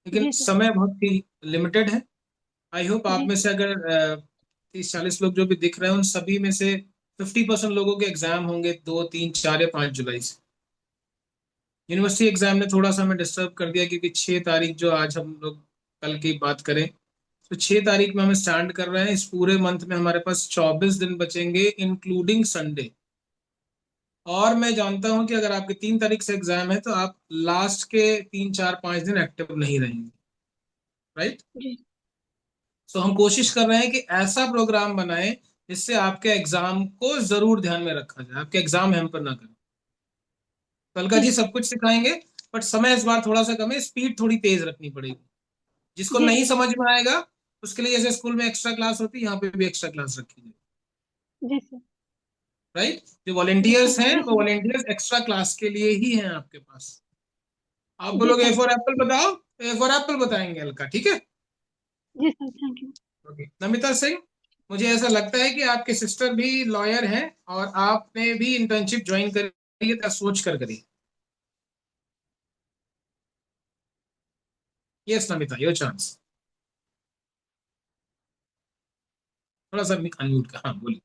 लेकिन जी सर। समय बहुत ही लिमिटेड है। आई होप आप जी में से अगर 30-40 लोग जो भी दिख रहे हैं उन सभी में से 50% लोगों के एग्जाम होंगे 2, 3, 4 या 5 जुलाई से। यूनिवर्सिटी एग्जाम ने थोड़ा सा हमें डिस्टर्ब कर दिया क्योंकि 6 तारीख जो आज हम लोग कल की बात करें तो 6 तारीख में हम स्टैंड कर रहे हैं। इस पूरे मंथ में हमारे पास 24 दिन बचेंगे इंक्लूडिंग संडे। और मैं जानता हूं कि अगर आपके 3 तारीख से एग्जाम है तो आप लास्ट के 3, 4, 5 दिन एक्टिव नहीं रहेंगे, राइट? जी सो हम कोशिश कर रहे हैं कि ऐसा प्रोग्राम बनाएं जिससे आपके एग्जाम को जरूर ध्यान में रखा जाए, आपके एग्जाम हैम्पर ना करें। कल का जी सब कुछ सिखाएंगे, बट समय इस बार थोड़ा सा कम है, स्पीड थोड़ी तेज रखनी पड़ेगी। जिसको जी नहीं सर। समझ में आएगा उसके लिए जैसे स्कूल में एक्स्ट्रा क्लास होती है, यहाँ पे भी एक्स्ट्रा क्लास रखी जाए, जी सर। राइट? जो जी सर। वॉलेंटियर्स हैं जी वो सर। वॉलेंटियर्स एक्स्ट्रा क्लास के लिए ही हैं आपके पास। आप जी बोलोगे ए सर। फॉर एप्पल बताओ, ए फॉर एप्पल बताएंगे अलका, ठीक है? जी sir, thank you. Okay Namita Singh, मुझे ऐसा लगता है कि आपके सिस्टर भी लॉयर हैं और आपने भी इंटर्नशिप ज्वाइन करी है, तो सोच कर करी। Yes Namita, your chance. थोड़ा सा अनम्यूट का, हाँ बोलिए।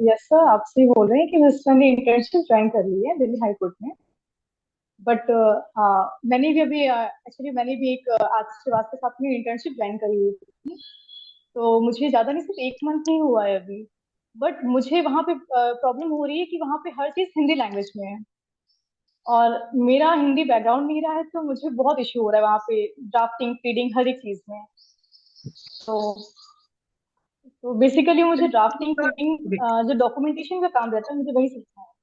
यस सर, आपसे बोल रहे हैं कि मिस्टर ने इंटर्नशिप ज्वाइन कर ली है दिल्ली हाई कोर्ट में। बट मैंने भी अभी एक्चुअली मैंने भी एक आज श्रीवास्तव के साथ में इंटर्नशिप ज्वाइन करी हुई थी, तो मुझे ज्यादा नहीं, सिर्फ 1 मंथ ही हुआ है अभी। बट मुझे वहाँ पे प्रॉब्लम हो रही है कि वहाँ पे हर चीज हिंदी लैंग्वेज में है और मेरा हिंदी बैकग्राउंड नहीं रहा है, तो मुझे बहुत इश्यू हो रहा है वहाँ पे ड्राफ्टिंग फीडिंग हर एक चीज में। तो बेसिकली मुझे ड्राफ्टिंग फीडिंग जो डॉक्यूमेंटेशन का काम रहता है मुझे वही सीखना है।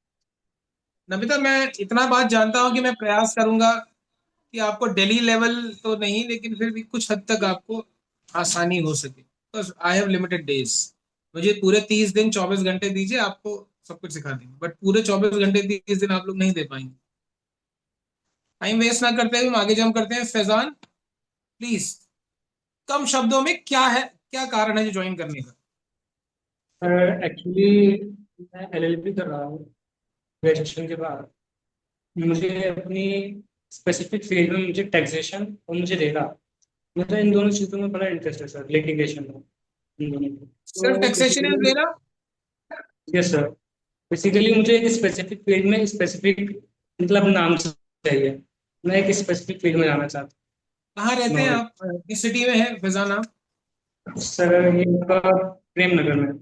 नमिता, मैं इतना बात जानता हूं कि मैं प्रयास करूंगा कि आपको दिल्ली लेवल तो नहीं, लेकिन फिर भी कुछ हद तक आपको आसानी हो सके। Because I have limited days, मुझे पूरे 30 दिन 24 घंटे दीजिए, आपको सब कुछ सिखा देंगे, बट पूरे 24 घंटे 30 दिन आप लोग नहीं दे पाएंगे। टाइम वेस्ट ना करते हुए हम आगे जंप करते हैं। फैजान प्लीज, कम शब्दों में क्या है, क्या कारण है जो ज्वाइन करने का? एक्चुअली मैं एलएलबी कर रहा हूँ ग्रेजुएशन के बाद। मुझे अपनी स्पेसिफिक फील्ड में मुझे टैक्सेशन और मुझे रेरा, मुझे इन दोनों चीज़ों में बड़ा इंटरेस्ट है सर, लिटिगेशन में इन दोनों में। सिर्फ taxation and RERA? Yes sir, basically मुझे एक स्पेसिफिक फील्ड में स्पेसिफिक मतलब नाम चाहिए, मैं एक स्पेसिफिक फील्ड में जाना चाहता कहाँ रहते हैं आप, किस सिटी में है फैजान आप? हूँ। सर ये आपका प्रेम नगर में।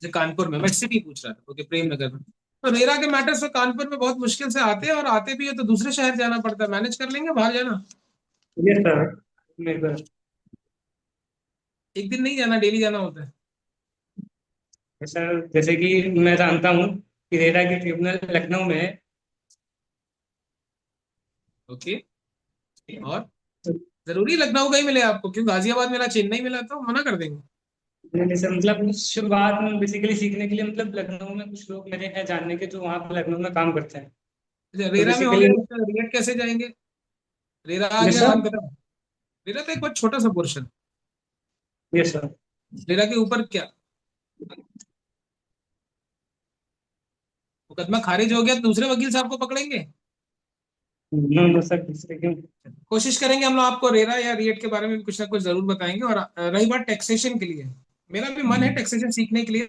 जो कानपुर में, मैं सिटी पूछ रहा था। ओके, प्रेम नगर में। तो रेरा के मैटर्स तो कानपुर में बहुत मुश्किल से आते हैं, और आते भी है तो दूसरे शहर जाना पड़ता है। मैनेज कर लेंगे बाहर जाना? यस सर, मेरे एक दिन नहीं जाना, डेली जाना होता है। सर जैसे कि मैं जानता हूँ कि रेरा की ट्रिब्यूनल लखनऊ में है। ओके, और जरूरी लखनऊ का ही मिले आपको? क्यों गाजियाबाद मिला, चेन्नई मिला तो मना कर देंगे? नहीं सर, मतलब शुरुआत में बेसिकली सीखने के लिए, मतलब लखनऊ में कुछ लोग मेरे हैं जानने के जो वहाँ पे लखनऊ में काम करते हैं, अच्छा, तो रेरा में हो बेसिकली। गया, उसका रिएट कैसे जाएंगे? रेरा आ यस गया, सर। हम खत्म। रेरा तो एक बहुत छोटा सा पोर्शन, यस सर। रेरा के ऊपर क्या? मुकदमा खारिज हो गया, दूसरे वकील साहब को पकड़ेंगे? नो नो सर, दूसरे क्यों? कोशिश करेंगे हम लोग आपको रेरा या रिएट के बारे में भी कुछ ना कुछ जरूर बताएंगे। और रही बात टैक्सेशन के लिए, मेरा भी मन है टैक्सेशन सीखने के लिए,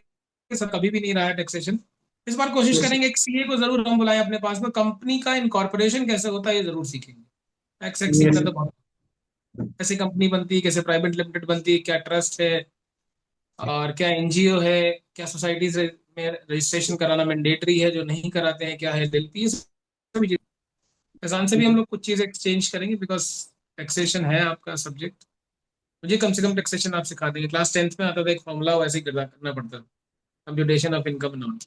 सर कभी भी नहीं रहा है टैक्सेशन। इस बार कोशिश यस करेंगे एक सीए को जरूर हम बुलाएं अपने पास में, कंपनी का इनकॉर्पोरेशन कैसे होता है ये जरूर सीखेंगे। टैक्स एक्स सीखना यस तो बहुत, कैसे कंपनी बनती है, कैसे प्राइवेट लिमिटेड बनती है, क्या ट्रस्ट है, और क्या एनजीओ है, क्या सोसाइटीज में रजिस्ट्रेशन कराना मैंडेटरी है, जो नहीं कराते हैं क्या है, एलपी, सभी चीजें। किसान से भी हम लोग कुछ चीजें एक्सचेंज करेंगे, बिकॉज टैक्सेशन है आपका सब्जेक्ट। मुझे कम से कम टैक्सेशन आप सिखा देंगे। क्लास 10th में आता था एक फॉर्मूला, वैसे ही करना पड़ता था, computation of income non.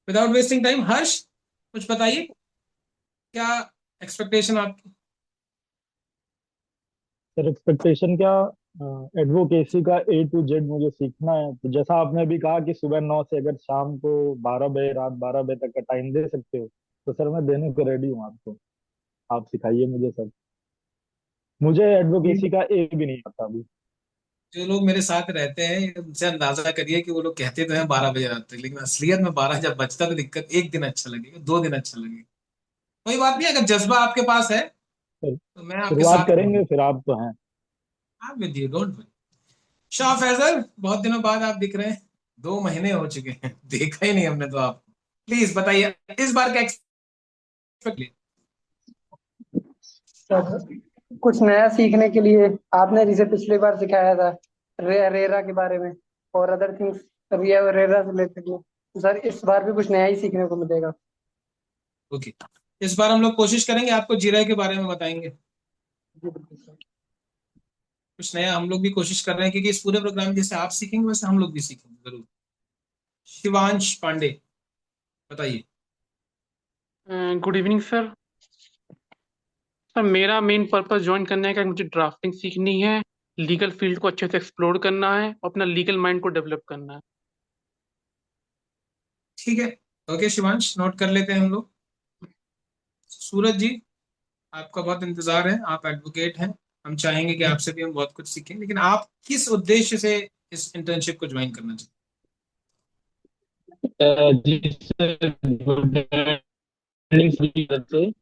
Without wasting time, Harsh कुछ बताइए, क्या एक्सपेक्टेशन आपकी? सर एक्सपेक्टेशन क्या, एडवोकेसी का A to Z मुझे सीखना है। तो जैसा आपने भी कहा कि सुबह 9 से अगर शाम को 12 बजे, रात 12 बजे तक का टाइम दे सकते हो, तो सर मैं देने को रेडी हूँ आपको। आप सिखाइए मुझे सब। मुझे एडवोकेसी का ए भी नहीं आता अभी। जो लोग मेरे साथ रहते हैं उनसे अंदाजा करिए कि वो लोग कहते तो हैं 12 बजे रात तक, लेकिन असलियत में 12 जब बजता तो दिक्कत, एक दिन अच्छा लगेगा, 2 दिन अच्छा लगेगा। कोई बात नहीं, अगर जज्बा आपके पास है सर, तो मैं आपके शुरुआत साथ करेंगे, रहूंगा। फिर आप तो हैं। आप with you, don't worry. Shah Faisal, बहुत दिनों बाद आप दिख रहे हैं, 2 महीने हो चुके हैं देखा ही नहीं हमने तो आपको। प्लीज बताइए इस बार क्या एक्सपेक्ट। सर कुछ नया सीखने के लिए आपने जिसे पिछली बार सिखाया था रेरा के बारे में और अदर थिंग्स, रेरा से रिलेटेड, तो सर इस बार भी कुछ नया ही सीखने को मिलेगा। ओके, इस बार हम लोग कोशिश करेंगे, आपको जीरा के बारे में बताएंगे। जी बिल्कुल सर। कुछ नया हम लोग भी कोशिश कर रहे हैं, क्योंकि इस पूरे प्रोग्राम में जैसे आप सीखेंगे वैसे हम लोग भी सीखेंगे जरूर। शिवांश पांडे, बताइए। Good evening sir. सर मेरा मेन पर्पस ज्वाइन करने का, मुझे ड्राफ्टिंग सीखनी है, लीगल फील्ड को अच्छे से एक्सप्लोर करना है, और अपना लीगल माइंड को डेवलप करना है। ठीक है, ओके शिवांश, नोट कर लेते हैं हम लोग। सूरज जी, आपका बहुत इंतजार है, आप एडवोकेट हैं, हम चाहेंगे कि आपसे भी हम बहुत कुछ सीखें, लेकिन आप किस उद्देश्य से इस इंटर्नशिप को ज्वाइन करना चाहते जी सर, गुड इवनिंग सभी तरफ से। हैं?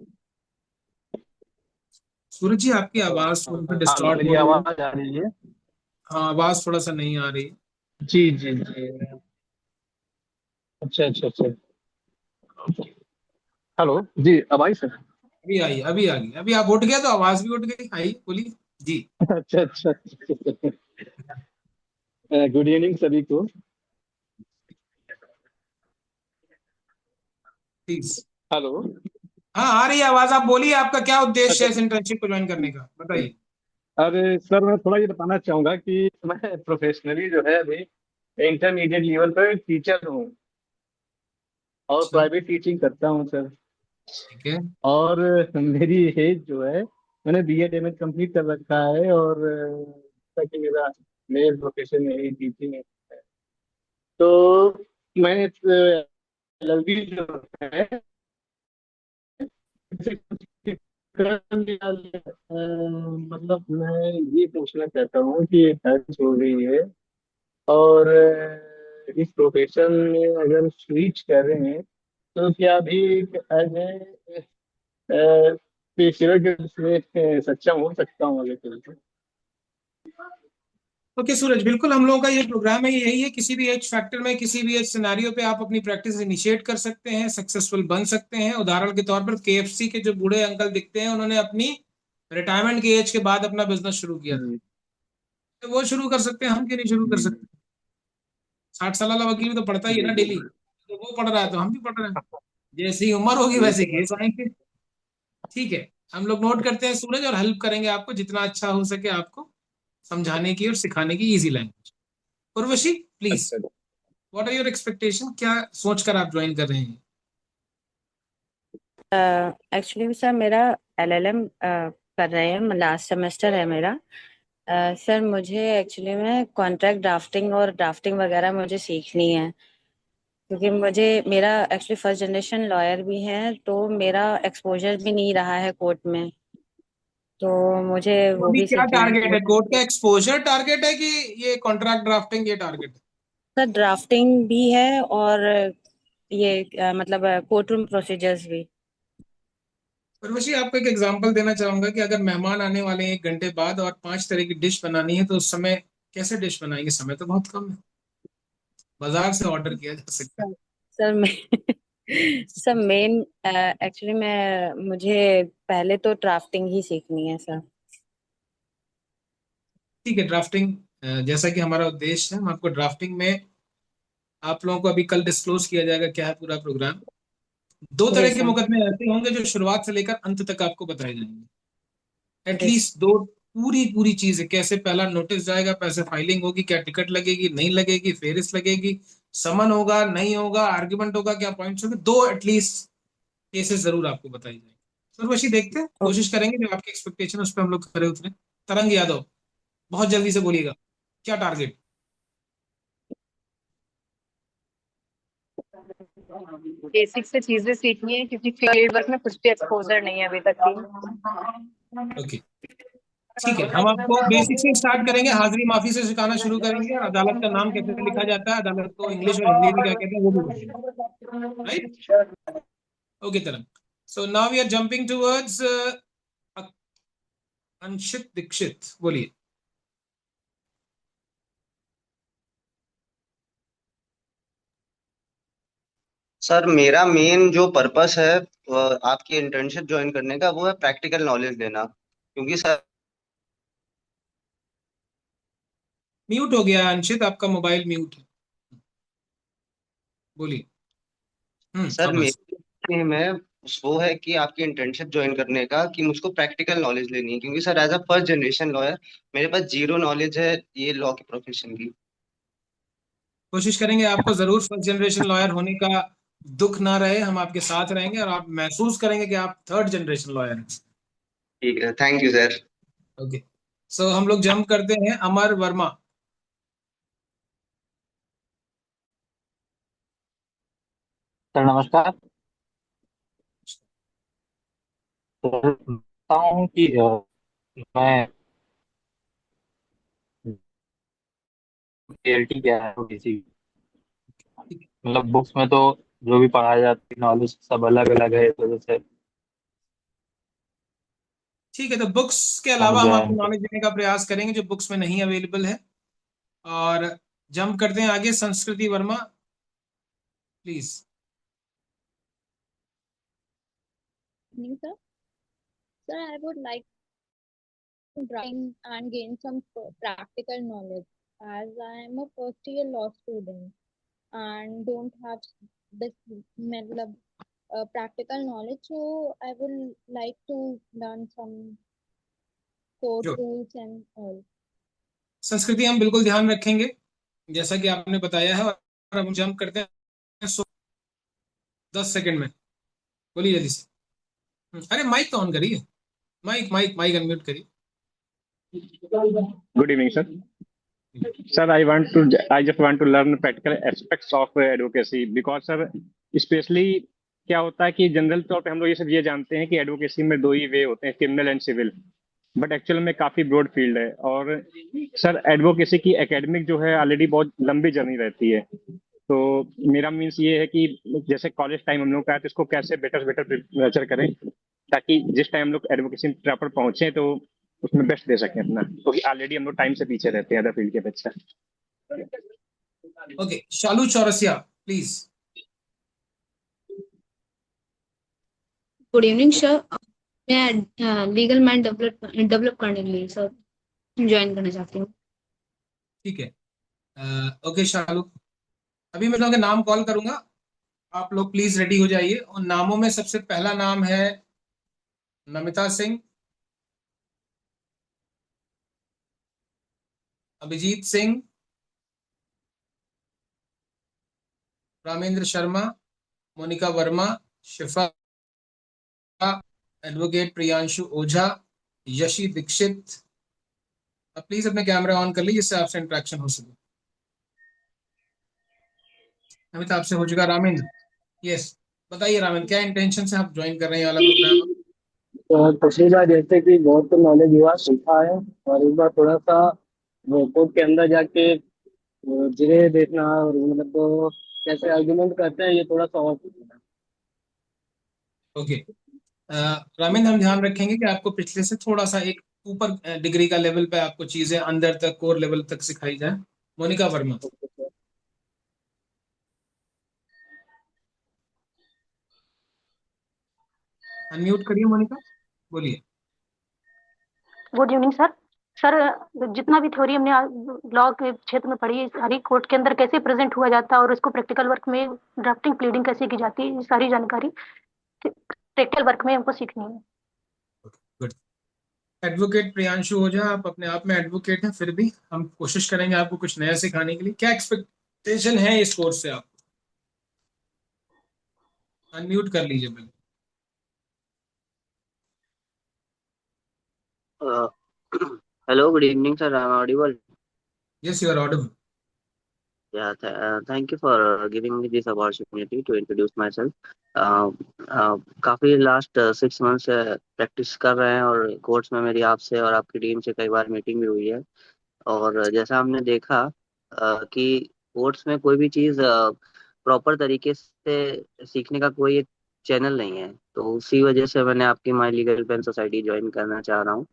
सूरज जी, आपकी आवाज थोड़ी सी हाँ, डिस्टॉर्ट मेरी हो रही है। आवाज आ रही है? हाँ, आवाज थोड़ा सा नहीं आ रही है। जी जी जी। अच्छा अच्छा अच्छा। हेलो जी, अब आई सर? अभी आई, अभी आ गई, अभी आप उठ गया तो आवाज भी उठ गई, आई बोलिए जी। अच्छा अच्छा। गुड इवनिंग सभी को। प्लीज। हेलो। हाँ, आ रही है आवाज, आप बोलिए, आपका क्या उद्देश्य अच्छा। है इस इंटर्नशिप को ज्वाइन करने का, बताइए। अरे सर, मैं थोड़ा ये बताना चाहूंगा कि मैं प्रोफेशनली जो है अभी इंटरमीडिएट लेवल पर टीचर हूँ और अच्छा, प्राइवेट टीचिंग करता हूँ सर। ठीक है। और मेरी एज जो है, मैंने B.Ed. M.Ed कंप्लीट कर रखा है, और जैसा कि मेरा मेन प्रोफेशन यही टीचिंग है, तो मैंने LLB जो है इसे कर लिया। मतलब मैं ये पूछना चाहता हूँ कि ये टाइम हो गई है, और इस प्रोफेशन में अगर स्विच कर रहे हैं, तो क्या अभी एज ए पेशेवर के रूप में सक्षम हो सकता हूँ आगे चल के? ओके सूरज, बिल्कुल हम लोगों का ये प्रोग्राम है, यही है, किसी भी एज फैक्टर में, किसी भी एज सिनेरियो पे आप अपनी प्रैक्टिस इनिशिएट कर सकते हैं, सक्सेसफुल बन सकते हैं। उदाहरण के तौर पर KFC के जो बूढ़े अंकल दिखते हैं, उन्होंने अपनी रिटायरमेंट की एज के बाद अपना बिजनेस शुरू किया था, जी तो वो शुरू कर सकते हैं, हम क्यों नहीं शुरू कर जी। सकते? 60 साल वाला वकील भी तो पढ़ता ही है जी ना जी डेली, तो वो पढ़ रहा है तो हम भी पढ़ रहे हैं, जैसी उम्र होगी ये वैसे तो केस बात आएंगे। ठीक है, हम लोग नोट करते हैं सूरज, और हेल्प करेंगे आपको जितना अच्छा हो सके आपको। समझाने की और सिखाने की इजी लैंग्वेज। उर्वशी प्लीज, अच्छा व्हाट आर योर एक्सपेक्टेशन, क्या सोचकर आप ज्वाइन कर रहे हैं? एक्चुअली सर मेरा LLM कर रहे हैं, लास्ट सेमेस्टर है मेरा। सर मुझे एक्चुअली में कॉन्ट्रैक्ट ड्राफ्टिंग और ड्राफ्टिंग वगैरह मुझे सीखनी है, क्योंकि मेरा एक्चुअली फर्स्ट जनरेशन लॉयर भी है, तो मेरा एक्सपोजर भी नहीं रहा है कोर्ट में, तो मुझे तो वो अभी भी क्या सीखना टारगेट है। है, कोर्ट का एक्सपोजर टारगेट है कि ये कॉन्ट्रैक्ट ड्राफ्टिंग ये टारगेट है? सर ड्राफ्टिंग भी है और ये मतलब कोर्ट रूम प्रोसीजर्स भी। उर्वशी आपको एक एग्जांपल देना चाहूंगा कि अगर मेहमान आने वाले हैं 1 घंटे बाद और 5 तरह की डिश बनानी है, तो उस समय कैसे डिश बनाएंगे? समय तो बहुत कम है, बाजार से ऑर्डर किया जा सकता है। सर मैं सर मेन एक्चुअली मैं मुझे पहले तो ड्राफ्टिंग ही सीखनी है सर। ठीक है, ड्राफ्टिंग जैसा कि हमारा उद्देश्य है, हम आपको ड्राफ्टिंग में, आप लोगों को अभी कल डिस्क्लोज किया जाएगा क्या है पूरा प्रोग्राम। 2 तरह जी के सर। मुकदमे ऐसे होंगे जो शुरुआत से लेकर अंत तक आपको बताए जाएंगे। जी एटलीस्ट 2 पूरी पूरी चीज है, कैसे पहला नोटिस जाएगा, पैसे फाइलिंग होगी, क्या टिकट लगेगी नहीं लगेगी, फेरिस लगेगी, समन होगा नहीं होगा, आर्ग्यूमेंट होगा, क्या पॉइंट्स होंगे, 2 एटलीस्ट केसेस जरूर आपको बताई जाएंगे। सूर्यवंशी देखते हैं, कोशिश करेंगे जो आपकी एक्सपेक्टेशन उस पर हम लोग खरे उतरे। तरंग यादव, बहुत जल्दी से बोलिएगा, क्या टारगेट? बेसिक से चीजें सीखनी है, क्योंकि फील्ड वर्क में कुछ भी एक्सपोजर नहीं है अभी तक की। ओके ठीक है, हम आपको बेसिक से स्टार्ट करेंगे, हाजिरी माफी से सिखाना शुरू करेंगे, और अदालत का नाम कैसे लिखा जाता है, अदालत को इंग्लिश और हिंदी में क्या कहते हैं वो भी बताएंगे, right? Okay Tarang, so now we are jumping towards Anshit Dixit, बोलिए। सर मेरा मेन जो पर्पस है आपकी इंटर्नशिप ज्वाइन करने का, वो है प्रैक्टिकल नॉलेज लेना, क्योंकि सर म्यूट हो गया है अंशित, आपका मोबाइल म्यूट है, बोलिए। सर अब मेरे में वो है कि आपकी इंटर्नशिप ज्वाइन करने का, कि मुझको प्रैक्टिकल नॉलेज लेनी है, क्योंकि sir as a first generation lawyer मेरे पास जीरो नॉलेज है ये लॉ के प्रोफेशन की। कोशिश करेंगे आपको जरूर फर्स्ट जनरेशन लॉयर होने का दुख ना रहे, हम आपके साथ रहेंगे और आप महसूस करेंगे कि आप 3rd जनरेशन लॉयर हैं। ठीक है, थैंक यू सर। ओके, सो हम लोग जंप करते हैं अमर वर्मा। सर नमस्कार। सर बताता हूँ कि मैं ALT क्या है किसी, मतलब बुक्स में तो जो भी पढ़ाया जाता है नॉलेज सब अलग अलग है, इस वजह से ठीक है, तो बुक्स के अलावा समझ हम आया आपको मुझे। नॉलेज देने का प्रयास करेंगे जो बुक्स में नहीं अवेलेबल है। और जंप करते हैं आगे, संस्कृति Verma please. Sir, sir, I would like to try and gain some practical knowledge, as I am a first year law student and don't have this matlab, practical knowledge. So I would like to learn some court जो rules and all. संस्कृति हम बिल्कुल ध्यान रखेंगे जैसा कि आपने बताया है, और हम जंप करते हैं 10 सेकंड में, बोलिए जल्दी से। अरे माइक तो ऑन करिए, माइक माइक माइक अनम्यूट करिए। Good evening, sir. Sir, I just want to learn practical aspects of advocacy because sir, especially क्या होता है कि जनरल तौर पे हम लोग ये सब ये जानते हैं कि एडवोकेसी में 2 ही वे होते हैं, criminal and civil, but actual में काफी ब्रॉड फील्ड है। और सर एडवोकेसी की एकेडमिक जो है ऑलरेडी बहुत लंबी जर्नी रहती है, तो मेरा मीन्स ये है कि जैसे कॉलेज टाइम हम लोग का है तो इसको कैसे बेटर से बेटर नर्चर करें, ताकि जिस टाइम हम लोग एडवोकेसी में प्रॉपर पहुंचे तो उसमें बेस्ट दे सकें अपना, क्योंकि ऑलरेडी हम लोग टाइम से पीछे रहते हैं अदर फील्ड के अपेक्षा। Okay, Shalu Chaurasia please. Good evening sir, मैं लीगल माइंड डेवलप करने के लिए सर ज्वाइन करना चाहती हूँ। ठीक है, ओके शालू, अभी मैं लोगों के नाम कॉल करूंगा, आप लोग प्लीज रेडी हो जाइए। उन नामों में सबसे पहला नाम है नमिता सिंह, अभिजीत सिंह, रामेंद्र शर्मा, मोनिका वर्मा, शिफा, एडवोकेट प्रियांशु ओझा, यशी दीक्षित। अब प्लीज अपने कैमरा ऑन कर लीजिए जिससे आपसे इंटरेक्शन हो सके। अमित आपसे हो चुका। रामेंद्र, यस, बताइए रामेंद्र, क्या इंटेंशन से आप ज्वाइन कर रहे हैं ये वाला प्रोग्राम? तो पिछली बार जैसे कि बहुत तो नॉलेज हुआ सीखा है, और इस बार थोड़ा सा वो कोर्ट के अंदर जाके जिन्हें देखना और मतलब तो कैसे आर्गुमेंट करते हैं, ये थोड़ा सा और सीखना है। ओके रामेंद्र, हम ध्यान रखेंगे कि आपको पिछले से थोड़ा सा एक ऊपर डिग्री का लेवल पे आपको चीजें अंदर तक कोर लेवल तक सिखाई जाए। मोनिका वर्मा, अनम्यूट करिए मोनिका, बोलिए। Good evening sir. सर, जितना भी थ्योरी हमने लॉ के क्षेत्र में पढ़ी, सारी कोर्ट के अंदर कैसे प्रेजेंट हुआ जाता है और इसको प्रैक्टिकल वर्क में ड्राफ्टिंग प्लीडिंग कैसे की जाती है, ये सारी जानकारी प्रैक्टिकल वर्क में हमको सीखनी है। गुड। एडवोकेट प्रियांशु ओझा, आप अपने आप में एडवोकेट हैं, फिर भी हम कोशिश करेंगे आपको कुछ नया सिखाने के लिए। क्या एक्सपेक्टेशन है इस कोर्स से आपको? अनम्यूट कर लीजिए बिल्कुल। Hello, good evening, sir. I'm audible. Yes, you are audible. Yeah, thank you for giving me this opportunity to introduce myself. Uh, काफी लास्ट 6 मंथ से प्रैक्टिस कर रहे हैं, और कोर्स में मेरी आपसे और आपकी टीम से कई बार मीटिंग भी हुई है। और जैसा हमने देखा कि कोर्स में कोई भी चीज़ प्रॉपर तरीके से सीखने का कोई एक चैनल नहीं है, तो उसी वजह से मैंने आपकी my legal pen society join करना चाह रहा हूँ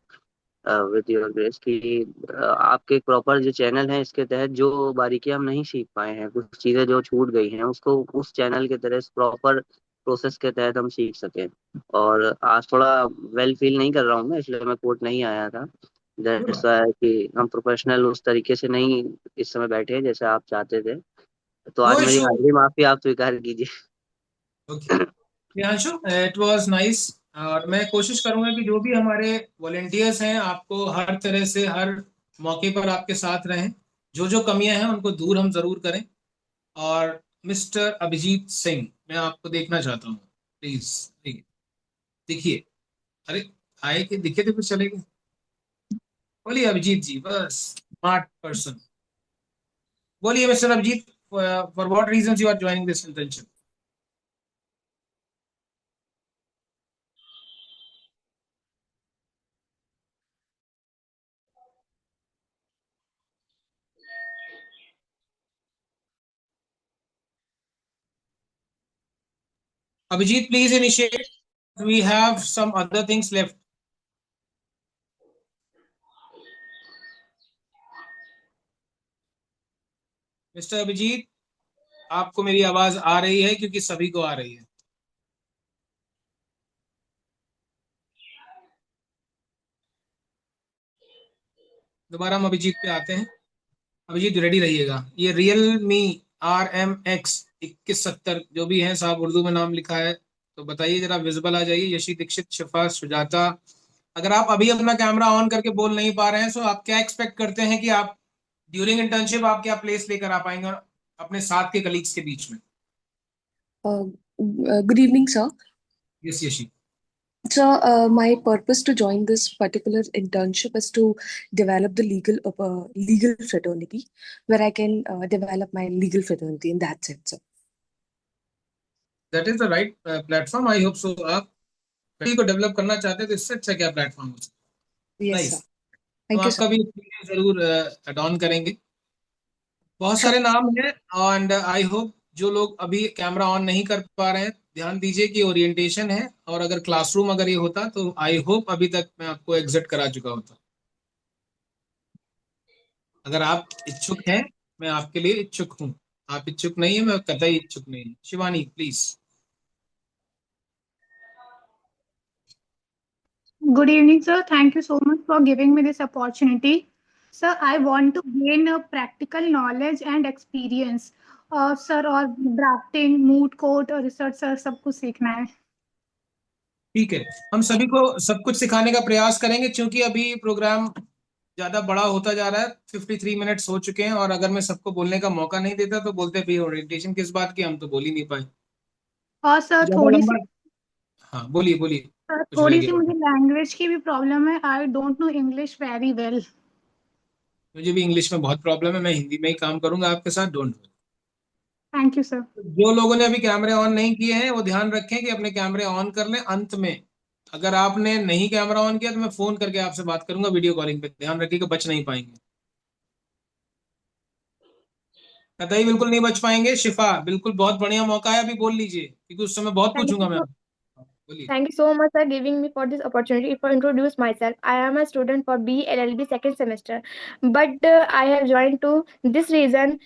विद योर ग्रेस, कि आपके प्रॉपर जो चैनल है इसके तहत जो बारीकियां हम नहीं सीख पाए हैं, कुछ चीज़ें जो छूट गई हैं, उसको उस चैनल के तरह प्रॉपर प्रोसेस के तहत हम सीख सकें। और आज थोड़ा वेल फील नहीं कर रहा हूँ मैं, इसलिए मैं कोर्ट नहीं आया था। दैट्स व्हाई कि हम प्रोफेशनल उस तरीके से नहीं इस समय बैठे हैं जैसे आप चाहते थे, तो आज No मेरी issue. हाजिरी माफी आप स्वीकार कीजिए। Okay. Priyanshu, it was nice. और मैं कोशिश करूंगा कि जो भी हमारे वॉलेंटियर्स हैं आपको हर तरह से हर मौके पर आपके साथ रहें। जो जो कमियां हैं उनको दूर हम जरूर करें। और मिस्टर अभिजीत सिंह, मैं आपको देखना चाहता हूँ, प्लीज देखिए। अरे आए कि दिखे थे, फिर चले गए। बोलिए अभिजीत जी, बस स्मार्ट पर्सन। बोलिए mister Abhijit, for what reasons you are joining this internship? Abhijit, please initiate. We have some other things left. Mister Abhijit, आपको मेरी आवाज आ रही है? क्योंकि सभी को आ रही है। दोबारा हम अभिजीत पे आते हैं। अभिजीत रेडी रहिएगा। ये Realme RMX 2170 जो भी है, साहब उर्दू में नाम लिखा है, तो बताइए जरा, विजिबल आ जाइए। यशी दीक्षित, शिफा, सुजाता। अगर आप अभी अपना कैमरा ऑन करके बोल नहीं पा रहे हैं, तो आप क्या एक्सपेक्ट करते हैं कि आप ड्यूरिंग इंटर्नशिप आप क्या प्लेस लेकर आ पाएंगे अपने साथ के कलीग्स के बीच में? Good evening, sir. Yes, Yashi. So, my purpose to join this particular internship is to develop the legal fraternity, where I can develop my legal fraternity in that sense. That is the right platform. I hope so. आप कहीं को डेवलप करना चाहते हैं तो इससे अच्छा क्या प्लेटफॉर्म हो सकता है? Yes, Nice. sir. तो Thank you, आपका sir. भी जरूर एड ऑन करेंगे। बहुत सारे नाम हैं, एंड आई होप जो लोग अभी कैमरा ऑन नहीं कर पा रहे हैं, ध्यान दीजिए कि ओरिएंटेशन है, और अगर क्लासरूम अगर ये होता तो आई होप अभी तक मैं आपको एग्जिट करा चुका होता। अगर आप इच्छुक हैं, मैं आपके लिए इच्छुक हूँ। आप इच्छुक नहीं है, मैं कतई इच्छुक नहीं हूँ। Shivani please. Good evening, sir. Thank you so much for giving me this opportunity. Sir, I want to gain a practical knowledge and experience. Sir, और drafting, moot court और research sir सब कुछ सीखना है। ठीक है, हम सभी को सब कुछ सिखाने का प्रयास करेंगे। क्योंकि अभी प्रोग्राम ज्यादा बड़ा होता जा रहा है। 53 मिनट्स हो चुके हैं और अगर मैं सबको बोलने का मौका नहीं देता तो बोलते भाई ओरिएंटेशन किस बात की, हम तो बोल ही नहीं पाए। और सर ज्यादा थोड़ी सी लंबा। हाँ बोलिए बोलिए, सर कुछ रह थोड़ी सी गया मुझे तो। लैंग्वेज की भी प्रॉब्लम है। I don't know English very well. मुझे भी इंग्लिश में बहुत प्रॉब्लम है, मैं हिंदी में ही काम करूंगा आपके साथ, don't worry. Thank you sir. जो लोगों ने अभी कैमरे ऑन नहीं किए हैं वो ध्यान रखें कि अपने कैमरे ऑन कर लें। अंत में अगर आपने नहीं कैमरा ऑन किया तो मैं फोन करके आपसे बात करूंगा वीडियो कॉलिंग पे, ध्यान रखिएगा, बच नहीं पाएंगे। कतई बिल्कुल नहीं बच पाएंगे। शिफा, बिल्कुल बहुत बढ़िया मौका है, अभी बोल लीजिए क्योंकि उस समय बहुत Thank पूछूंगा you मैं so, आपसे। बोलिए। thank you so much for giving me for this opportunity for introduce myself. I am a student for B LLB second semester, but I have joined to this reason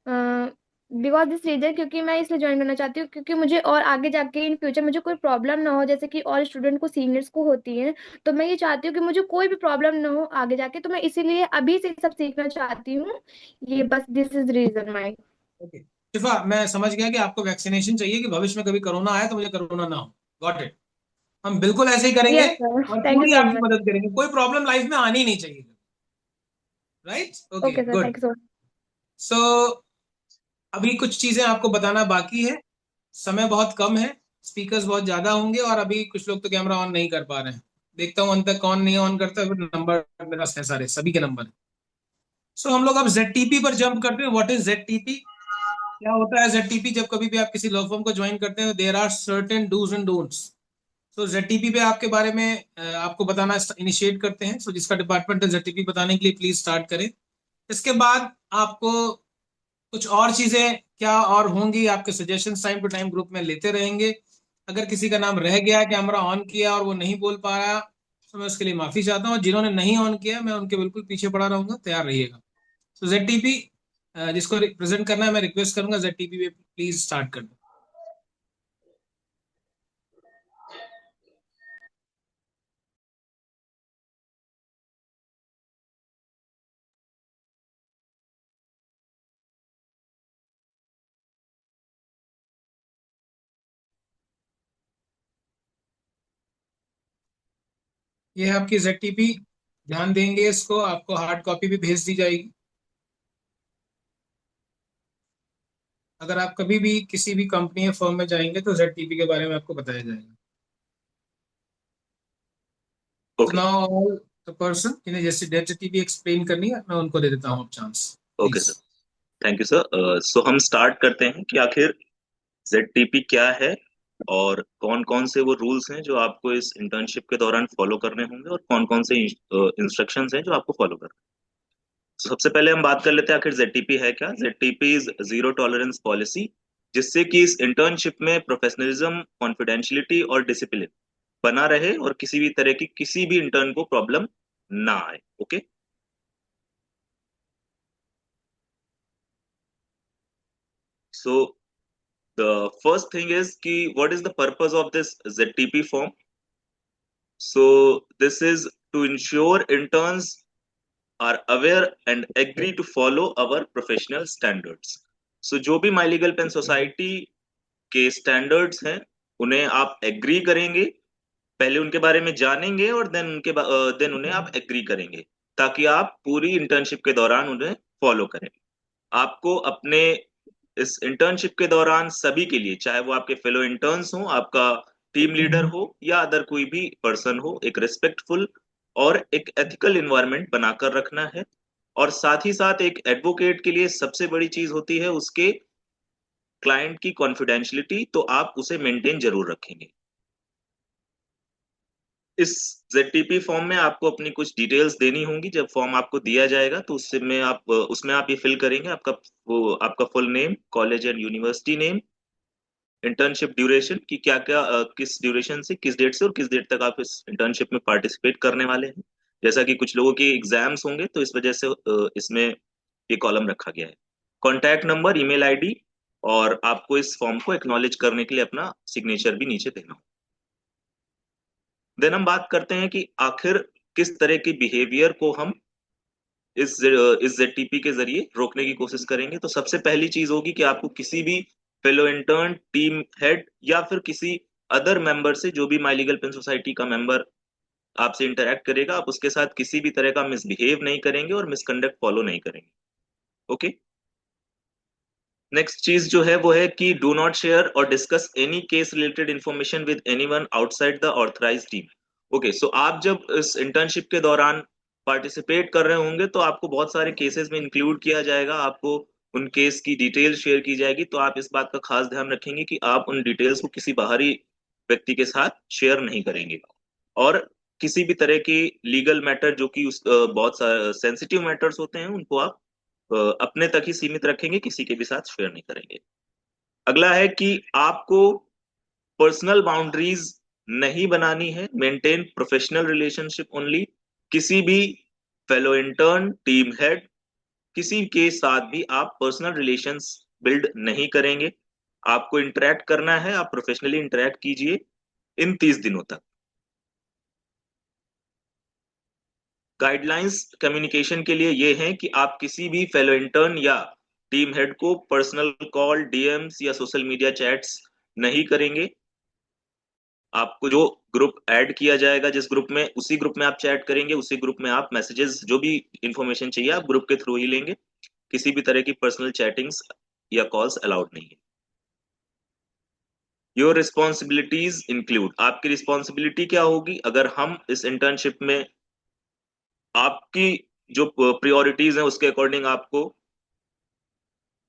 uh, because this reason क्योंकि मैं इसलिए ज्वाइन करना चाहती हूँ क्योंकि मुझे और आगे जाके इन फ्यूचर मुझे कोई प्रॉब्लम ना हो, जैसे कि और स्टूडेंट को सीनियर्स को होती है। तो मैं ये चाहती हूँ कि मुझे कोई भी प्रॉब्लम ना हो आगे जाके, तो मैं इसीलिए अभी से सब सीखना चाहती हूँ। ये बस this is reason my. Okay Shifa, मैं समझ गया कि आपको वैक्सीनेशन चाहिए कि भविष्य में कभी कोरोना आए तो मुझे कोरोना ना हो। Got it. हम बिल्कुल ऐसे ही करेंगे यस सर, और थैंक यू पूरी सो आपकी मच। मदद करेंगे। कोई प्रॉब्लम लाइफ में आनी नहीं चाहिए। Right, okay okay sir, good. Thank you so much. So अभी कुछ चीजें आपको बताना बाकी है, समय बहुत कम है, स्पीकर्स बहुत ज्यादा होंगे और अभी कुछ लोग तो कैमरा ऑन नहीं कर पा रहे हैं। देखता हूं अंत तक कौन नहीं ऑन करता, फिर नंबर मेरे पास है सारे, सभी के नंबर। सो हम लोग अब ZTP पर जंप करते हैं। What is ZTP? क्या होता है ZTP? जब कभी भी आप किसी लॉ फर्म को ज्वाइन करते हैं, there are certain dos and don'ts. So ZTP पे आपके बारे में आपको बताना इनिशिएट करते हैं। सो जिसका डिपार्टमेंट है ZTP बताने के लिए प्लीज स्टार्ट करें। इसके बाद आपको कुछ और चीजें क्या और होंगी, आपके suggestions time to time group में लेते रहेंगे। अगर किसी का नाम रह गया, कैमरा ऑन किया और वो नहीं बोल पा रहा, तो मैं उसके लिए माफी चाहता हूँ। जिन्होंने नहीं ऑन किया मैं उनके बिल्कुल पीछे पड़ा रहूंगा, तैयार रहिएगा। तो ZTP जिसको रिप्रेजेंट करना है मैं रिक्वेस्ट करूंगा ZTP पे प्लीज स्टार्ट कर दो। ये है आपकी ZTP, ध्यान देंगे इसको, आपको हार्ड कॉपी भी भेज दी जाएगी। अगर आप कभी भी किसी भी कंपनी या फर्म में जाएंगे तो ZTP के बारे में आपको बताया जाएगा। तो नाउ ऑल द पर्सन जिन्हें जैसे ZTP एक्सप्लेन करनी है मैं उनको दे देता हूँ अब chance. Okay sir, thank you sir. So हम स्टार्ट करते हैं कि आखिर ZTP क्या है और कौन कौन से वो रूल्स हैं जो आपको इस इंटर्नशिप के दौरान फॉलो करने होंगे और कौन कौन से इंस्ट्रक्शंस हैं जो आपको फॉलो करने हैं। तो सबसे पहले हम बात कर लेते हैं आखिर ZTP है क्या। ZTP is zero tolerance policy, जिससे कि इस इंटर्नशिप में प्रोफेशनलिज्म, कॉन्फिडेंशियलिटी और डिसिप्लिन बना रहे और किसी भी तरह की किसी भी इंटर्न को प्रॉब्लम ना आए। Okay so the first thing is कि what is the purpose of this ZTP form. So this is to ensure interns are aware and agree to follow our professional standards. So जो भी माई लीगल पेन सोसाइटी के स्टैंडर्ड्स हैं उन्हें आप एग्री करेंगे, पहले उनके बारे में जानेंगे और देन उन्हें आप एग्री करेंगे ताकि आप पूरी इंटर्नशिप के दौरान उन्हें फॉलो करें। आपको अपने इस इंटर्नशिप के दौरान सभी के लिए, चाहे वो आपके फेलो इंटर्न्स हो, आपका टीम लीडर हो या अदर कोई भी पर्सन हो, एक रिस्पेक्टफुल और एक एथिकल इन्वायरमेंट बनाकर रखना है। और साथ ही साथ एक एडवोकेट के लिए सबसे बड़ी चीज होती है उसके क्लाइंट की कॉन्फिडेंशियलिटी, तो आप उसे मेंटेन जरूर रखेंगे। इस ZTP फॉर्म में आपको अपनी कुछ डिटेल्स देनी होंगी। जब फॉर्म आपको दिया जाएगा तो उसमें आप ये फिल करेंगे आपका full name, college and university name, internship duration की क्या क्या किस ड्यूरेशन से किस डेट से और किस डेट तक आप इस इंटर्नशिप में पार्टिसिपेट करने वाले हैं। जैसा कि कुछ लोगों के एग्जाम्स होंगे तो इस वजह से इसमें ये कॉलम रखा गया है। कॉन्टैक्ट नंबर, ईमेल आईडी और आपको इस फॉर्म को एक्नॉलेज करने के लिए अपना सिग्नेचर भी नीचे देना होगा। देन हम बात करते हैं कि आखिर किस तरह के बिहेवियर को हम इस ZTP के जरिए रोकने की कोशिश करेंगे। तो सबसे पहली चीज होगी कि आपको किसी भी फेलो इंटर्न, टीम हेड या फिर किसी अदर मेंबर से, जो भी माई लीगल पेन सोसाइटी का मेंबर आपसे इंटरेक्ट करेगा आप उसके साथ किसी भी तरह का मिसबिहेव नहीं करेंगे और मिसकंडक्ट फॉलो नहीं करेंगे। ओके, नेक्स्ट चीज जो है वो है कि डू नॉट शेयर और discuss any case related information with anyone outside the authorised team. Okay, so आप जब इस इंटर्नशिप के दौरान पार्टिसिपेट कर रहे होंगे तो आपको बहुत सारे केसेस में इंक्लूड किया जाएगा, आपको उन केस की डिटेल शेयर की जाएगी, तो आप इस बात का खास ध्यान रखेंगे कि आप उन डिटेल्स को किसी बाहरी व्यक्ति के साथ शेयर नहीं करेंगे। और किसी भी तरह की लीगल मैटर जो कि बहुत सेंसिटिव मैटर्स होते हैं उनको आप अपने तक ही सीमित रखेंगे, किसी के भी साथ शेयर नहीं करेंगे। अगला है कि आपको पर्सनल बाउंड्रीज नहीं बनानी है, मेंटेन प्रोफेशनल रिलेशनशिप ओनली। किसी भी फेलो इंटर्न, टीम हेड, किसी के साथ भी आप पर्सनल रिलेशंस बिल्ड नहीं करेंगे। आपको इंटरेक्ट करना है, आप प्रोफेशनली इंटरेक्ट कीजिए इन 30 दिनों तक। गाइडलाइंस कम्युनिकेशन के लिए ये हैं कि आप किसी भी फेलो इंटर्न या टीम हेड को पर्सनल कॉल, डीएम्स या सोशल मीडिया चैट्स नहीं करेंगे। आपको जो ग्रुप ऐड किया जाएगा, जिस ग्रुप में, उसी ग्रुप में आप चैट करेंगे, उसी ग्रुप में आप मैसेजेस, जो भी इंफॉर्मेशन चाहिए आप ग्रुप के थ्रू ही लेंगे। किसी भी तरह की पर्सनल चैटिंग्स या कॉल्स अलाउड नहीं है। योर रिस्पॉन्सिबिलिटीज इंक्लूड, आपकी रिस्पॉन्सिबिलिटी क्या होगी अगर हम इस इंटर्नशिप में आपकी जो प्रायोरिटीज हैं उसके अकॉर्डिंग आपको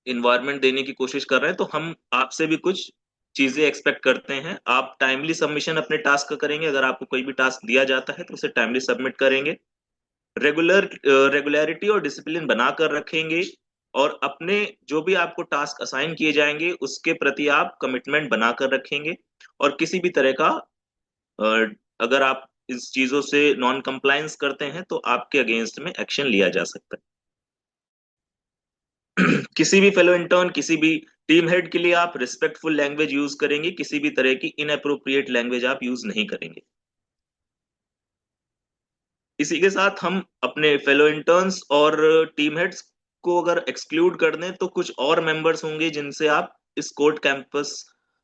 इन्वायरमेंट देने की कोशिश कर रहे हैं, तो हम आपसे भी कुछ चीजें एक्सपेक्ट करते हैं। आप टाइमली सबमिशन अपने टास्क का करेंगे, अगर आपको कोई भी टास्क दिया जाता है तो उसे टाइमली सबमिट करेंगे। रेगुलरिटी और डिसिप्लिन बनाकर रखेंगे, और अपने जो भी आपको टास्क असाइन किए जाएंगे उसके प्रति आप कमिटमेंट बनाकर रखेंगे। और किसी भी तरह का अगर आप इस चीजों से नॉन कंप्लायंस करते हैं तो आपके अगेंस्ट में एक्शन लिया जा सकता है। किसी भी फेलो इंटर्न, किसी भी टीम हेड के लिए आप रिस्पेक्टफुल लैंग्वेज यूज करेंगे, किसी भी तरह की इनअप्रोप्रिएट लैंग्वेज आप यूज नहीं करेंगे। इसी के साथ हम अपने फेलो इंटर्न्स और टीम हेड्स को अगर एक्सक्लूड कर दें तो कुछ और मेंबर्स होंगे जिनसे आप इस कोर्ट कैंपस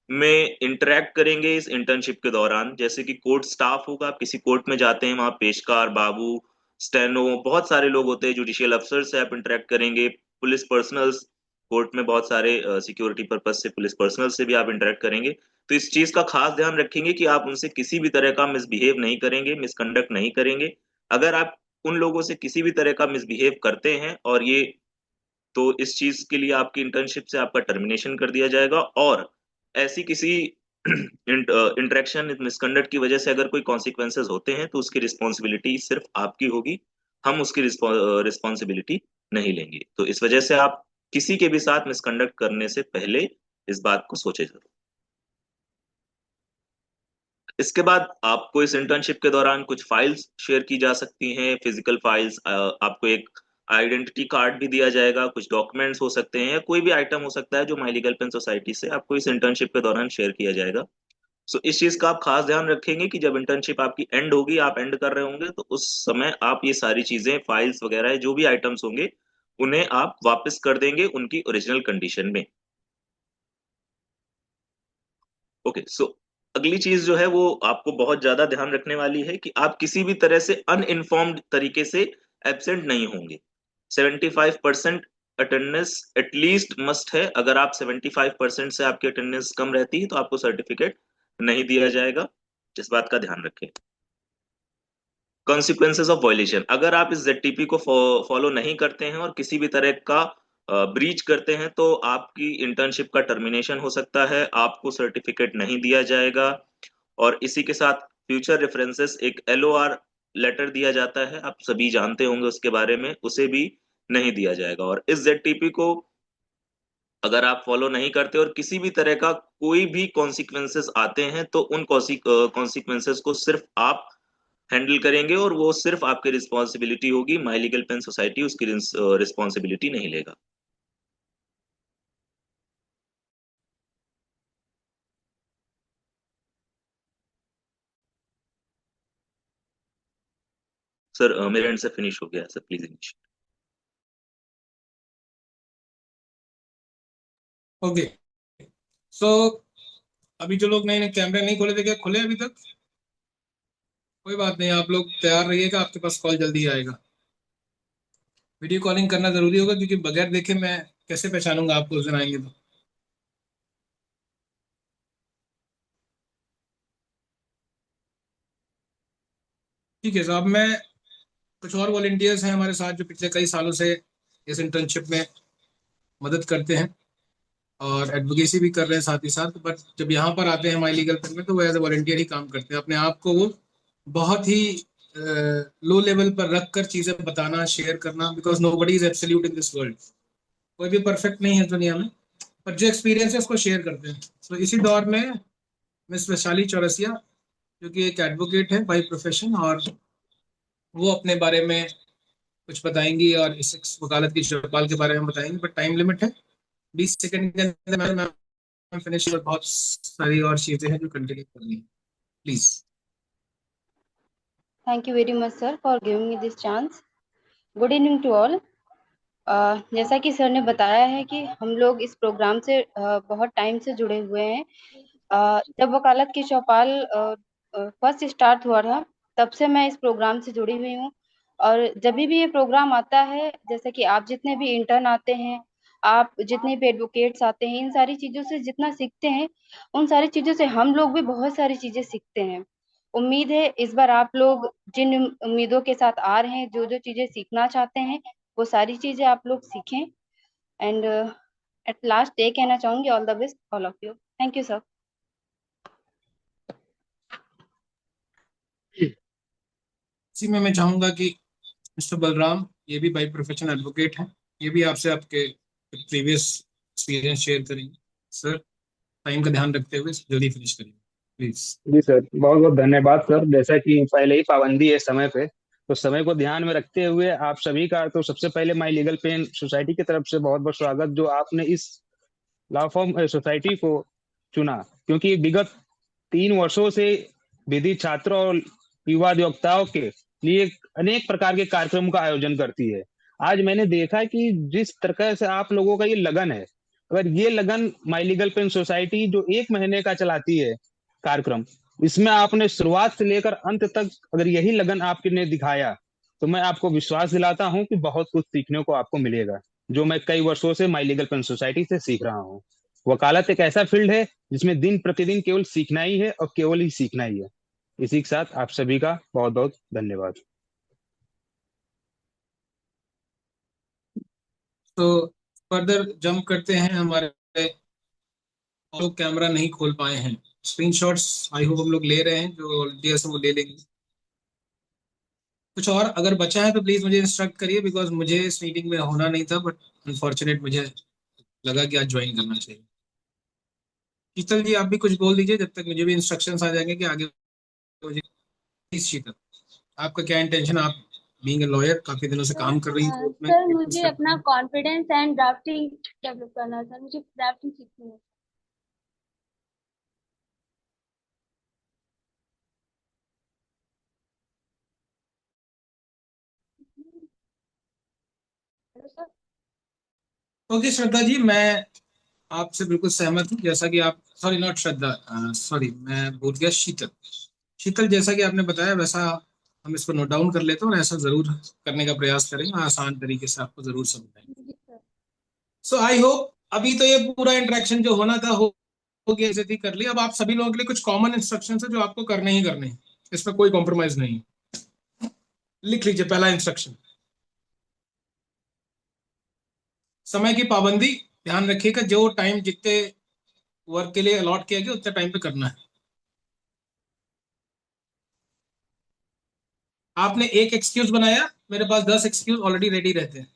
में इंटरेक्ट करेंगे इस इंटर्नशिप के दौरान। जैसे कि कोर्ट स्टाफ होगा, आप किसी कोर्ट में जाते हैं, वहां पेशकार, बाबू, स्टेनो, बहुत सारे लोग होते हैं, जुडिशियल अफसर से आप इंटरेक्ट करेंगे। पुलिस पर्सनल्स, कोर्ट में बहुत सारे सिक्योरिटी पर्पज से पुलिस पर्सनल से भी आप इंटरेक्ट करेंगे। तो इस चीज का खास ध्यान रखेंगे कि आप उनसे किसी भी तरह का मिसबिहेव नहीं करेंगे, मिसकंडक्ट नहीं करेंगे। अगर आप उन लोगों से किसी भी तरह का मिसबिहेव करते हैं और ये, तो इस चीज के लिए आपकी इंटर्नशिप से आपका टर्मिनेशन कर दिया जाएगा। और ऐसी किसी इंटरेक्शन मिसकंडक्ट की वजह से अगर कोई कॉन्सिक्वेंसेस होते हैं तो उसकी रिस्पॉन्सिबिलिटी सिर्फ आपकी होगी, हम उसकी रिस्पॉन्सिबिलिटी नहीं लेंगे। तो इस वजह से आप किसी के भी साथ मिसकंडक्ट करने से पहले इस बात को सोचे जरूर। इसके बाद आपको इस इंटर्नशिप के दौरान कुछ फाइल्स शेयर की जा सकती हैं, फिजिकल फाइल्स। आपको एक आइडेंटिटी कार्ड भी दिया जाएगा, कुछ डॉक्यूमेंट्स हो सकते हैं, या कोई भी आइटम हो सकता है जो माई लीगल पेन सोसाइटी से आपको इस इंटर्नशिप के दौरान शेयर किया जाएगा। सो इस चीज का आप खास ध्यान रखेंगे कि जब इंटर्नशिप आपकी एंड होगी, आप एंड कर रहे होंगे, तो उस समय आप ये सारी चीजें, फाइल्स वगैरह जो भी आइटम्स होंगे उन्हें आप वापस कर देंगे उनकी ओरिजिनल कंडीशन में। ओके, सो अगली चीज जो है वो आपको बहुत ज्यादा ध्यान रखने वाली है कि आप किसी भी तरह से अनइन्फॉर्म्ड तरीके से एब्सेंट नहीं होंगे। 75% अटेंडेंस एटलीस्ट मस्ट है। अगर आप 75% से आपकी अटेंडेंस कम रहती है तो आपको सर्टिफिकेट नहीं दिया जाएगा, इस बात का ध्यान रखें। कॉन्सिक्वेंसेस ऑफ वायलेशन, अगर आप इस ZTP को फॉलो नहीं करते हैं और किसी भी तरह का ब्रीच करते हैं तो आपकी इंटर्नशिप का टर्मिनेशन हो सकता है, आपको सर्टिफिकेट नहीं दिया जाएगा। और इसी के साथ फ्यूचर रेफरेंसेस, एक LOR लेटर दिया जाता है, आप सभी जानते होंगे उसके बारे में, उसे भी नहीं दिया जाएगा। और इस ZTP को अगर आप फॉलो नहीं करते और किसी भी तरह का कोई भी कॉन्सिक्वेंसेस आते हैं तो उन कॉन्सिक्वेंसेस को सिर्फ आप हैंडल करेंगे और वो सिर्फ आपकी रिस्पॉन्सिबिलिटी होगी। माई लीगल पेन सोसाइटी उसकी रिस्पॉन्सिबिलिटी नहीं लेगा। सर मेरे एंड से फिनिश हो गया सर, प्लीज इनिशिएट। ओके, सो अभी जो लोग नए नए कैमरे नहीं खोले थे, क्या खुले अभी तक? कोई बात नहीं, आप लोग तैयार रहिएगा, आपके पास कॉल जल्दी आएगा। वीडियो कॉलिंग करना जरूरी होगा, क्योंकि बगैर देखे मैं कैसे पहचानूंगा आपको उस दिन आएंगे तो। ठीक है साहब, मैं कुछ और वॉलेंटियर्स हैं हमारे साथ जो पिछले कई सालों से इस इंटर्नशिप में मदद करते हैं और एडवोकेसी भी कर रहे हैं साथ ही साथ, बट जब यहाँ पर आते हैं माई लीगल फील्ड में तो वो एज ए वॉलेंटियर ही काम करते हैं। अपने आप को वो बहुत ही लो लेवल पर रख कर चीजें बताना, शेयर करना, because nobody is absolute in this world. कोई भी परफेक्ट नहीं है दुनिया में, पर जो एक्सपीरियंस है उसको शेयर करते हैं। तो इसी दौर में मिस वैशाली चौरसिया, जो कि एक एडवोकेट है बाय प्रोफेशन, और वो अपने बारे में कुछ बताएंगी और इस वकालत की चौपाल के बारे में बताएंगी, बट टाइम लिमिट है 20 सेकंड के अंदर मैं फिनिश, और बहुत सारी और चीजें हैं जो कंटिन्यू करनी है। Please. Thank you very much, sir, for giving me this chance. Good evening to all. जैसा कि सर ने बताया है कि हम लोग इस प्रोग्राम से बहुत टाइम से जुड़े हुए हैं। जब वकालत की चौपाल फर्स्ट स्टार्ट हुआ था, तब से मैं इस प्रोग्राम से जुड़ी हुई हूँ। और जब भी ये प्रोग्राम आता है, जैसे कि आप जितने भी इंटर्न आते हैं, आप जितने भी एडवोकेट्स आते हैं, इन सारी चीज़ों से जितना सीखते हैं, उन सारी चीज़ों से हम लोग भी बहुत सारी चीज़ें सीखते हैं। उम्मीद है इस बार आप लोग जिन उम्मीदों के साथ आ रहे हैं, जो जो चीज़ें सीखना चाहते हैं, वो सारी चीज़ें आप लोग सीखें। एंड एट लास्ट ये कहना चाहूँगी, all the best all of you. Thank you sir. इसी में मैं चाहूंगा कि मिस्टर बलराम, ये भी बाई प्रोफेशन एडवोकेट हैं, ये भी आपसे आपके प्रीवियस एक्सपीरियंस शेयर करेंगे। सर, टाइम का ध्यान रखते हुए जल्दी फिनिश करिए प्लीज। जी सर, बहुत बहुत धन्यवाद सर। जैसा कि पहले ही पाबंदी है समय पे, तो समय को ध्यान में रखते हुए आप सभी का तो सबसे पहले माई लीगल पेन सोसाइटी की तरफ से बहुत बहुत स्वागत, जो आपने इस लॉ फॉर्म सोसाइटी को चुना, क्योंकि विगत 3 वर्षों से विधि छात्रों और युवा अधिवक्ताओं के लिए अनेक प्रकार के कार्यक्रमों का आयोजन करती है। आज मैंने देखा कि जिस तरह से आप लोगों का ये लगन है, अगर ये लगन माई लीगल पेन सोसाइटी जो 1 महीने का चलाती है कार्यक्रम, इसमें आपने शुरुआत से लेकर अंत तक अगर यही लगन आपने दिखाया, तो मैं आपको विश्वास दिलाता हूं कि बहुत कुछ सीखने को आपको मिलेगा, जो मैं कई वर्षों से माई लीगल पेन सोसाइटी से सीख रहा हूँ। वकालत एक ऐसा फील्ड है जिसमें दिन प्रतिदिन केवल सीखना ही है और केवल ही सीखना ही है। इसी के साथ आप सभी का बहुत बहुत धन्यवाद। तो फर्दर जंप करते हैं। हमारे लोग कैमरा नहीं खोल पाए हैं, स्क्रीनशॉट्स आई होप हम लोग ले रहे हैं, जो वॉलंटियर्स हैं वो ले लेंगे। कुछ और अगर बचा है तो प्लीज मुझे इंस्ट्रक्ट करिए, बिकॉज मुझे इस मीटिंग में होना नहीं था, बट अनफॉर्चुनेट मुझे लगा कि आज ज्वाइन करना चाहिए। शीतल जी, आप भी कुछ बोल दीजिए जब तक मुझे भी इंस्ट्रक्शंस आ जाएंगे कि आगे मुझे। प्लीज शीतल, आपका क्या इंटेंशन? आप बीइंग ए लॉयर काफी दिनों से काम कर रही हैं कोर्ट में। सर, मुझे अपना कॉन्फिडेंस एंड ड्राफ्टिंग डेवलप करना है सर, मुझे ड्राफ्टिंग सीखनी है। Hello sir. Okay Shraddha ji, मैं आपसे बिल्कुल सहमत हूँ। जैसा कि आप, सॉरी नॉट श्रद्धा, सॉरी मैं भूल गया, शीतल। शीतल, जैसा कि आपने बताया वैसा हम इसको नोट डाउन कर लेते हैं और ऐसा जरूर करने का प्रयास करेंगे, आसान तरीके से आपको जरूर समझाएंगे। जी सर। सो आई होप अभी तो ये पूरा इंटरेक्शन जो होना था हो गया, इज्जत ही कर ली। अब आप सभी लोगों के लिए कुछ कॉमन इंस्ट्रक्शन है जो आपको करने ही करने हैं, इसमें कोई कॉम्प्रोमाइज नहीं। लिख लीजिए पहला इंस्ट्रक्शन, समय की पाबंदी। ध्यान रखिएगा जो टाइम जितने वर्क के लिए अलॉट किया गया उतने टाइम पे करना है। आपने एक एक्सक्यूज बनाया, मेरे पास 10 एक्सक्यूज ऑलरेडी रेडी रहते हैं।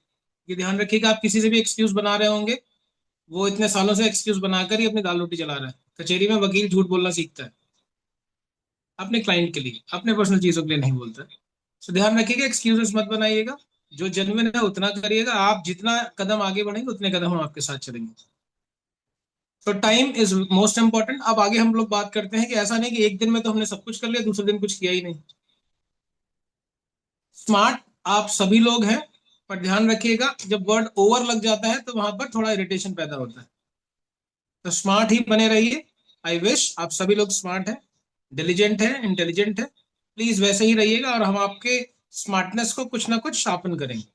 ये ध्यान रखिएगा, आप किसी से भी एक्सक्यूज बना रहे होंगे, वो इतने सालों से एक्सक्यूज बनाकर ही अपनी दाल रोटी चला रहा है। कचहरी में वकील झूठ बोलना सीखता है, अपने क्लाइंट के लिए, अपने पर्सनल चीजों के लिए नहीं बोलता है। तो ध्यान रखिएगा, एक्सक्यूजेस मत बनाइएगा, जो जेन्युइन है उतना करिएगा। आप जितना कदम आगे बढ़ेंगे उतने कदम हम आपके साथ चलेंगे। तो टाइम इज मोस्ट इंपॉर्टेंट। अब आगे हम लोग बात करते हैं कि ऐसा नहीं कि एक दिन में तो हमने सब कुछ कर लिया, दूसरे दिन कुछ किया ही नहीं। स्मार्ट आप सभी लोग हैं, पर ध्यान रखिएगा जब वर्ड ओवर लग जाता है तो वहां पर थोड़ा इरिटेशन पैदा होता है। तो स्मार्ट ही बने रहिए। आई विश आप सभी लोग स्मार्ट हैं, डिलीजेंट हैं, इंटेलिजेंट हैं, प्लीज वैसे ही रहिएगा और हम आपके स्मार्टनेस को कुछ ना कुछ शार्पन करेंगे।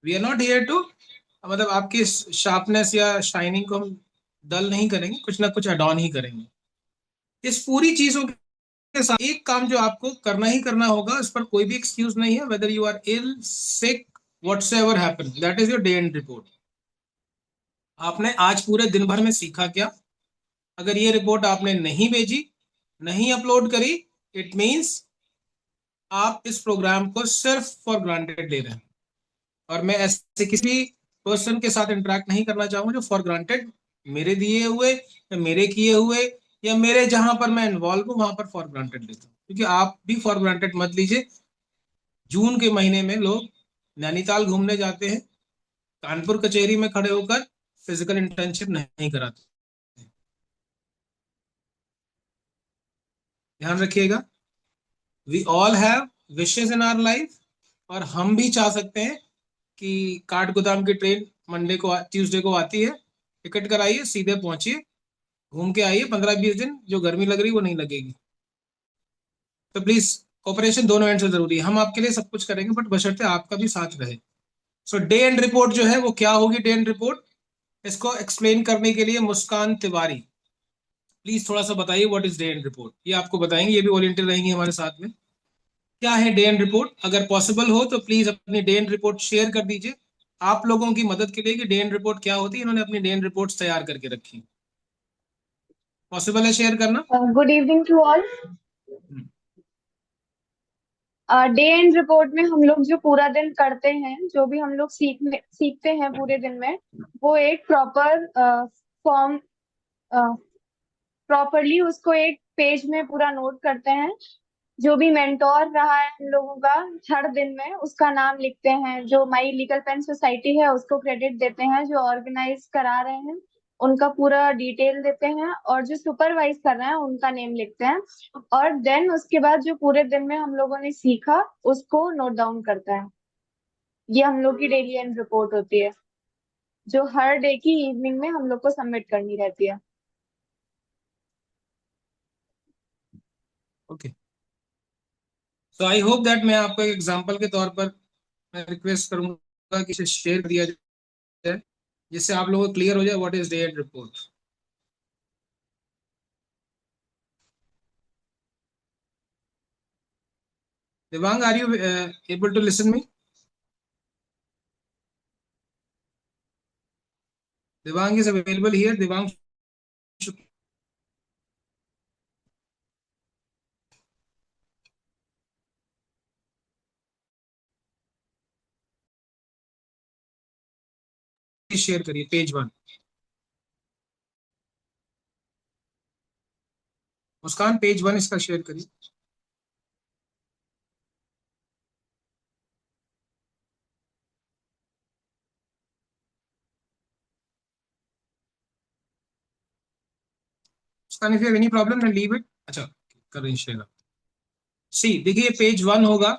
We are not here to, मतलब आपकी शार्पनेस या शाइनिंग को हम डल नहीं करेंगे, कुछ ना कुछ एड ऑन ही करेंगे। इस पूरी चीजों के साथ एक काम जो आपको करना ही करना होगा, इस पर कोई भी एक्सक्यूज नहीं है, whether you are ill, sick, whatsoever happen, that is your day end report. आपने आज पूरे दिन भर में सीखा क्या? अगर ये रिपोर्ट आपने नहीं भेजी, नहीं अपलोड करी, इट मींस आप इस प्रोग्राम को सिर्फ फॉर ग्रांटेड ले रहे हैं। और मैं ऐसे किसी पर्सन के साथ इंटरेक्ट नहीं करना चाहूंगा जो फॉर ग्रांटेड मेरे दिए हुए या मेरे किए हुए या मेरे जहां पर मैं इन्वॉल्व हूं वहां पर फॉर ग्रांटेड लेता हूं, क्योंकि आप भी फॉर ग्रांटेड मत लीजिए। जून के महीने में लोग नैनीताल घूमने जाते हैं, कानपुर कचहरी में खड़े होकर फिजिकल इंटर्नशिप नहीं कराते। ध्यान रखिएगा, we all have wishes in our life, और हम भी चाह सकते हैं कि काठ गोदाम की ट्रेन मंडे को ट्यूसडे को आती है, टिकट कराइए, सीधे पहुंचिए, घूम के आइए, 15-20 दिन जो गर्मी लग रही वो नहीं लगेगी। तो प्लीज कोऑपरेशन दोनों एंड से जरूरी है। हम आपके लिए सब कुछ करेंगे, बट बशर्ते आपका भी साथ रहे। सो डे एंड रिपोर्ट जो है वो क्या होगी? डे एंड रिपोर्ट, इसको एक्सप्लेन करने के लिए मुस्कान तिवारी, प्लीज थोड़ा सा बताइए what is day end report. ये आपको बताएंगे, ये भी वॉलंटियर रहेंगी हमारे साथ में। क्या है डे एंड रिपोर्ट? अगर पॉसिबल हो तो प्लीज अपनी डे एंड रिपोर्ट शेयर कर दीजिए, आप लोगों की मदद के लिए कि डे एंड रिपोर्ट क्या होती है। इन्होंने अपनी डे एंड रिपोर्ट तैयार करके रखी, पॉसिबल है शेयर करना? Good evening to all. Day end report में हम लोग जो पूरा दिन करते हैं, जो भी हम लोग सीखते हैं पूरे दिन में, वो एक प्रॉपर फॉर्म प्रॉपरली उसको एक पेज में पूरा नोट करते हैं। जो भी मेंटोर रहा है हम लोगों का हर दिन में, उसका नाम लिखते हैं। जो माई लीगल पेन सोसाइटी है उसको क्रेडिट देते हैं, जो ऑर्गेनाइज करा रहे हैं उनका पूरा डिटेल देते हैं, और जो सुपरवाइज कर रहे हैं उनका नेम लिखते हैं। और देन उसके बाद जो पूरे दिन में हम लोगों ने सीखा उसको नोट डाउन करता है। ये हम लोग की डेली एंड रिपोर्ट होती है, जो हर डे की इवनिंग में हम लोग को सबमिट करनी रहती है। ओके, तो आई होप दैट मैं आपको एक एग्जांपल के तौर पर मैं रिक्वेस्ट करूंगा कि इसे शेयर दिया जाए, जिससे आप लोगों को क्लियर हो जाए what is day end report. Devang, are you able to listen me? Devang is available here. Devang should share करिए पेज 1। मुस्कान पेज 1 इसका शेयर करिए। मुस्कान, if you have any problem then leave it। अच्छा, कर रही शेयर। सी देखिए, पेज 1 होगा,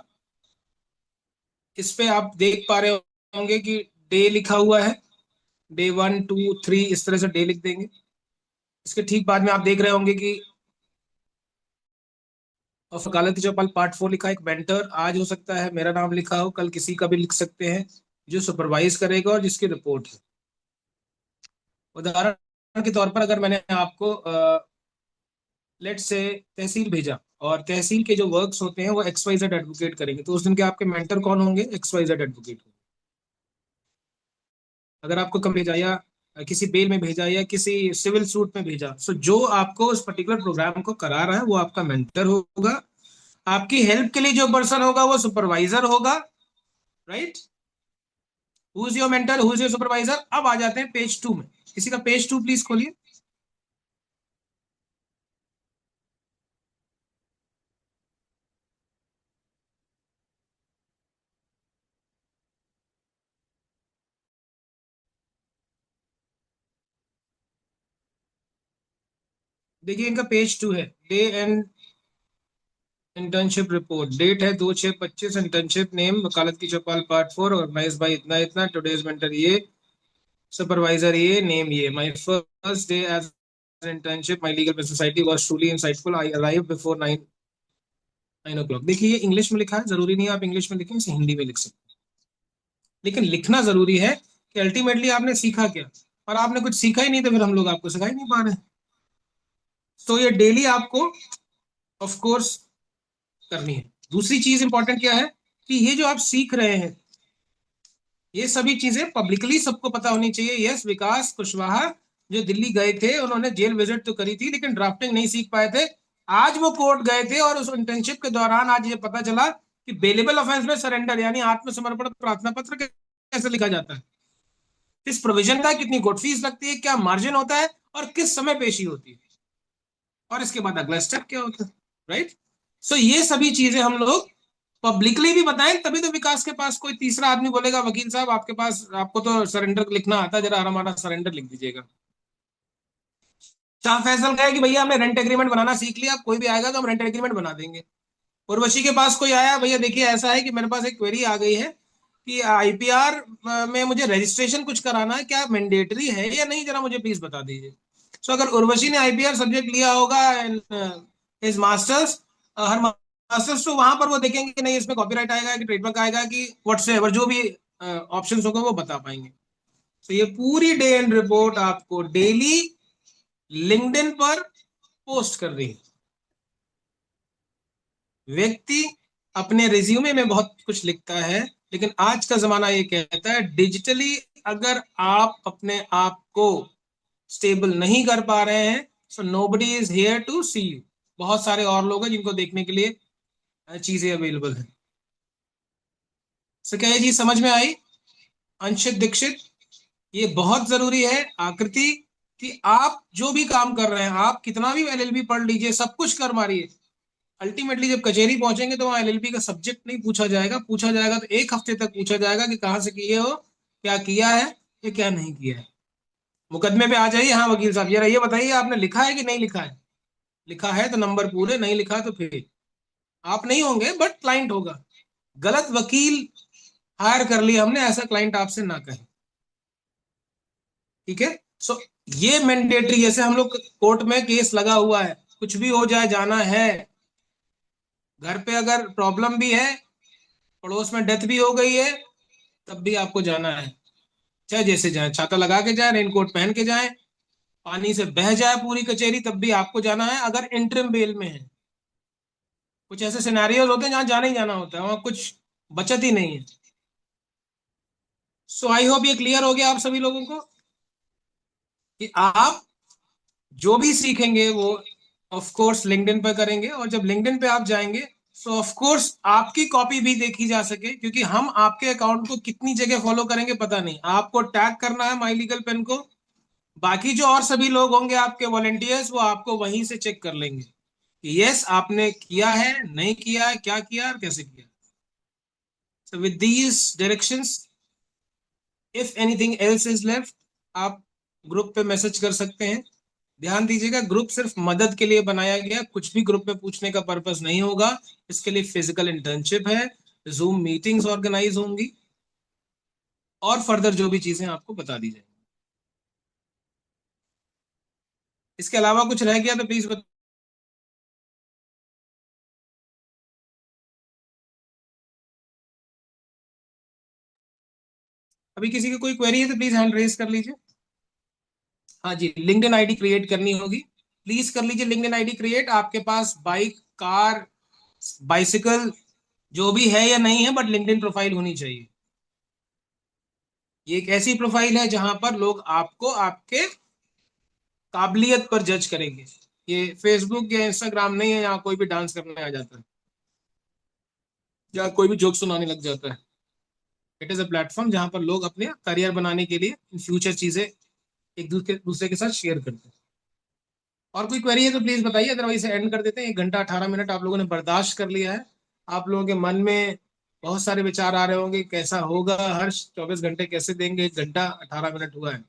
इस पे आप देख पा रहे होंगे कि डे लिखा हुआ है। डे 1 2 3 इस तरह से डे लिख देंगे। इसके ठीक बाद में आप देख रहे होंगे कि और वकालत की चौपाल पार्ट 4 लिखा है, एक मेंटर। आज हो सकता है मेरा नाम लिखा हो, कल किसी का भी लिख सकते हैं, जो सुपरवाइज करेगा और जिसकी रिपोर्ट है। उदाहरण के तौर पर अगर मैंने आपको लेट्स से तहसील भेजा, और तहसील के जो वर्क्स होते हैं वो XYZ एडवोकेट करेंगे, तो उस दिन के आपके मेंटर कौन होंगे? XYZ advocate. अगर आपको कब भेजा, या किसी बेल में भेजा, या किसी सिविल सूट में भेजा, सो जो आपको उस पर्टिकुलर प्रोग्राम को करा रहा है वो आपका मेंटर होगा। आपकी हेल्प के लिए जो पर्सन होगा वो सुपरवाइजर होगा, right? Who is your mentor, who is your supervisor? अब आ जाते हैं पेज 2 में। किसी का पेज 2 प्लीज खोलिए। देखिए, इनका पेज 2 है, day end internship report. Date है 2/6/25। इंटर्नशिप नेम वकालत की चौपाल पार्ट 4, ऑर्गेनाइज बाय इतना इतना, टुडेज मेंटर ये, सुपरवाइजर ये, नेम ये। My first day as internship, my legal business society was truly insightful. I arrived before 9 9 o'clock। देखिए ये इंग्लिश में लिखा है, जरूरी नहीं है आप इंग्लिश में लिखें, इसे हिंदी में लिख सकते हैं, लेकिन लिखना जरूरी है कि अल्टीमेटली आपने सीखा क्या। और आपने कुछ सीखा ही नहीं तो फिर हम लोग आपको सिखा ही नहीं पा रहे हैं। तो ये डेली आपको ऑफ कोर्स करनी है। दूसरी चीज इंपॉर्टेंट क्या है कि ये जो आप सीख रहे हैं ये सभी चीजें पब्लिकली सबको पता होनी चाहिए। यस, विकास कुशवाहा जो दिल्ली गए थे उन्होंने जेल विजिट तो करी थी लेकिन ड्राफ्टिंग नहीं सीख पाए थे। आज वो कोर्ट गए थे और उस इंटर्नशिप के दौरान आज ये पता चला कि बेलेबल ऑफेंस में सरेंडर यानी आत्मसमर्पण प्रार्थना पत्र कैसे लिखा जाता है, किस प्रोविजन का, कितनी कोर्ट फीस लगती है, क्या मार्जिन होता है और किस समय पेशी होती है, और इसके बाद अगला स्टेप क्या होता है। राइट। सो ये सभी चीजें हम लोग पब्लिकली भी बताएं, तभी तो विकास के पास कोई तीसरा आदमी बोलेगा वकील साहब आपके पास, आपको तो सरेंडर लिखना आता है, जरा हमारा सरेंडर लिख दीजिएगा। शाह फैसल कहे कि भैया हमने रेंट एग्रीमेंट बनाना सीख लिया, कोई भी आएगा तो हम रेंट एग्रीमेंट बना देंगे। उर्वशी के पास कोई आया, भैया देखिए ऐसा है कि मेरे पास एक क्वेरी आ गई है कि आईपीआर में मुझे रजिस्ट्रेशन कुछ कराना है, क्या मैंडेटरी है या नहीं, जरा मुझे प्लीज बता दीजिए। सो अगर उर्वशी ने आईपीआर सब्जेक्ट लिया होगा इज मास्टर्स, हर मास्टर्स, तो वहां पर वो देखेंगे कि नहीं इसमें कॉपीराइट आएगा कि ट्रेडमार्क आएगा कि व्हाट्सएवर जो भी ऑप्शंस होंगे वो बता पाएंगे। तो ये पूरी डे एंड रिपोर्ट आपको डेली लिंक्डइन पर पोस्ट कर रही है। व्यक्ति अपने रिज्यूमे में बहुत कुछ लिखता है, लेकिन आज का जमाना ये कहता है डिजिटली अगर आप अपने आप को स्टेबल नहीं कर पा रहे हैं, so nobody is here to see you. बहुत सारे और लोग हैं जिनको देखने के लिए चीजें अवेलेबल हैं। सो क्या ये चीज समझ में आई? अंशित दीक्षित, ये बहुत जरूरी है आकृति कि आप जो भी काम कर रहे हैं, आप कितना भी एलएलबी पढ़ लीजिए, सब कुछ कर मारिए, अल्टीमेटली जब कचहरी पहुंचेंगे तो वहां एलएलबी का सब्जेक्ट नहीं पूछा जाएगा। पूछा जाएगा तो 1 हफ्ते तक पूछा जाएगा कि कहाँ से किए हो, क्या किया है या क्या नहीं किया है। मुकदमे पे आ जाइए, हाँ वकील साहब जरा ये बताइए आपने लिखा है कि नहीं लिखा है, लिखा है तो नंबर पूरे, नहीं लिखा तो फिर आप नहीं होंगे बट क्लाइंट होगा। गलत वकील हायर कर लिया हमने, ऐसा क्लाइंट आपसे ना कहे। ठीक है। सो ये मैंडेटरी, जैसे हम लोग कोर्ट में केस लगा हुआ है, कुछ भी हो जाए जाना है। घर पे अगर प्रॉब्लम भी है, पड़ोस में डेथ भी हो गई है, तब भी आपको जाना है, चाहे जैसे जाए, छाता लगा के जाए, रेनकोट पहन के जाए, पानी से बह जाए पूरी कचहरी, तब भी आपको जाना है अगर इंटरिम बेल में है। कुछ ऐसे सिनेरियोज होते हैं जहां जाना ही जाना होता है, वहां कुछ बचत ही नहीं है। सो आई होप ये क्लियर हो गया आप सभी लोगों को कि आप जो भी सीखेंगे वो ऑफ कोर्स लिंक्डइन पर करेंगे, और जब लिंक्डइन पे आप जाएंगे सो ऑफ कोर्स आपकी कॉपी भी देखी जा सके, क्योंकि हम आपके अकाउंट को कितनी जगह फॉलो करेंगे पता नहीं। आपको टैग करना है माई लीगल पेन को, बाकी जो और सभी लोग होंगे आपके वॉलंटियर्स वो आपको वहीं से चेक कर लेंगे कि यस आपने किया है, नहीं किया है, क्या किया और कैसे किया। So with these directions if anything else is left, आप ग्रुप पे मैसेज कर सकते हैं। ध्यान दीजिएगा ग्रुप सिर्फ मदद के लिए बनाया गया, कुछ भी ग्रुप में पूछने का पर्पस नहीं होगा। इसके लिए फिजिकल इंटर्नशिप है, जूम मीटिंग्स ऑर्गेनाइज होंगी और फर्दर जो भी चीजें आपको बता दी जाएंगी। इसके अलावा कुछ रह गया तो प्लीज अभी किसी की कोई क्वेरी है तो प्लीज हैंड रेज कर लीजिए। हाँ जी, लिंक्डइन आईडी क्रिएट करनी होगी, प्लीज कर लीजिए लिंक्डइन आईडी क्रिएट। आपके पास बाइक, कार, बाइसिकल जो भी है या नहीं है, बट लिंक्डइन प्रोफाइल होनी चाहिए। ये एक ऐसी प्रोफाइल है जहां पर लोग आपको आपके काबिलियत पर जज करेंगे। ये फेसबुक या इंस्टाग्राम नहीं है, यहाँ कोई भी डांस करने आ जाता है या कोई भी जोक सुनाने लग जाता है। इट इज अ प्लेटफॉर्म जहां पर लोग अपने करियर बनाने के लिए फ्यूचर चीजें एक दूसरे के साथ शेयर करते हैं। और कोई क्वेरी है तो प्लीज बताइए, अदरवाइज एंड कर देते हैं। 1 घंटा 18 मिनट आप लोगों ने बर्दाश्त कर लिया है। आप लोगों के मन में बहुत सारे विचार आ रहे होंगे, कैसा होगा, हर 24 घंटे कैसे देंगे, 1 घंटा 18 मिनट हुआ है।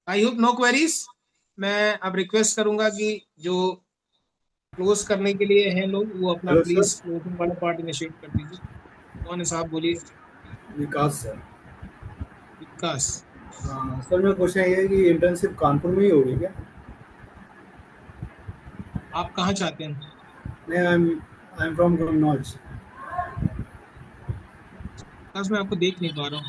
I hope no queries. मैं अब रिक्वेस्ट करूंगा कि जो क्लोज करने के लिए हैं लोग वो अपना हेलो प्लीज सर। क्लोजिंग वाला पार्ट इनिशिएट कर दीजिए। कौन है साहब, बोलिए। विकास सर। विकास। हाँ सर, मेरा क्वेश्चन ये है कि इंटर्नशिप कानपुर में ही होगी क्या? आप कहाँ चाहते हैं? I am from Kannauj. बस मैं आपको देख नहीं पा रहा हूँ।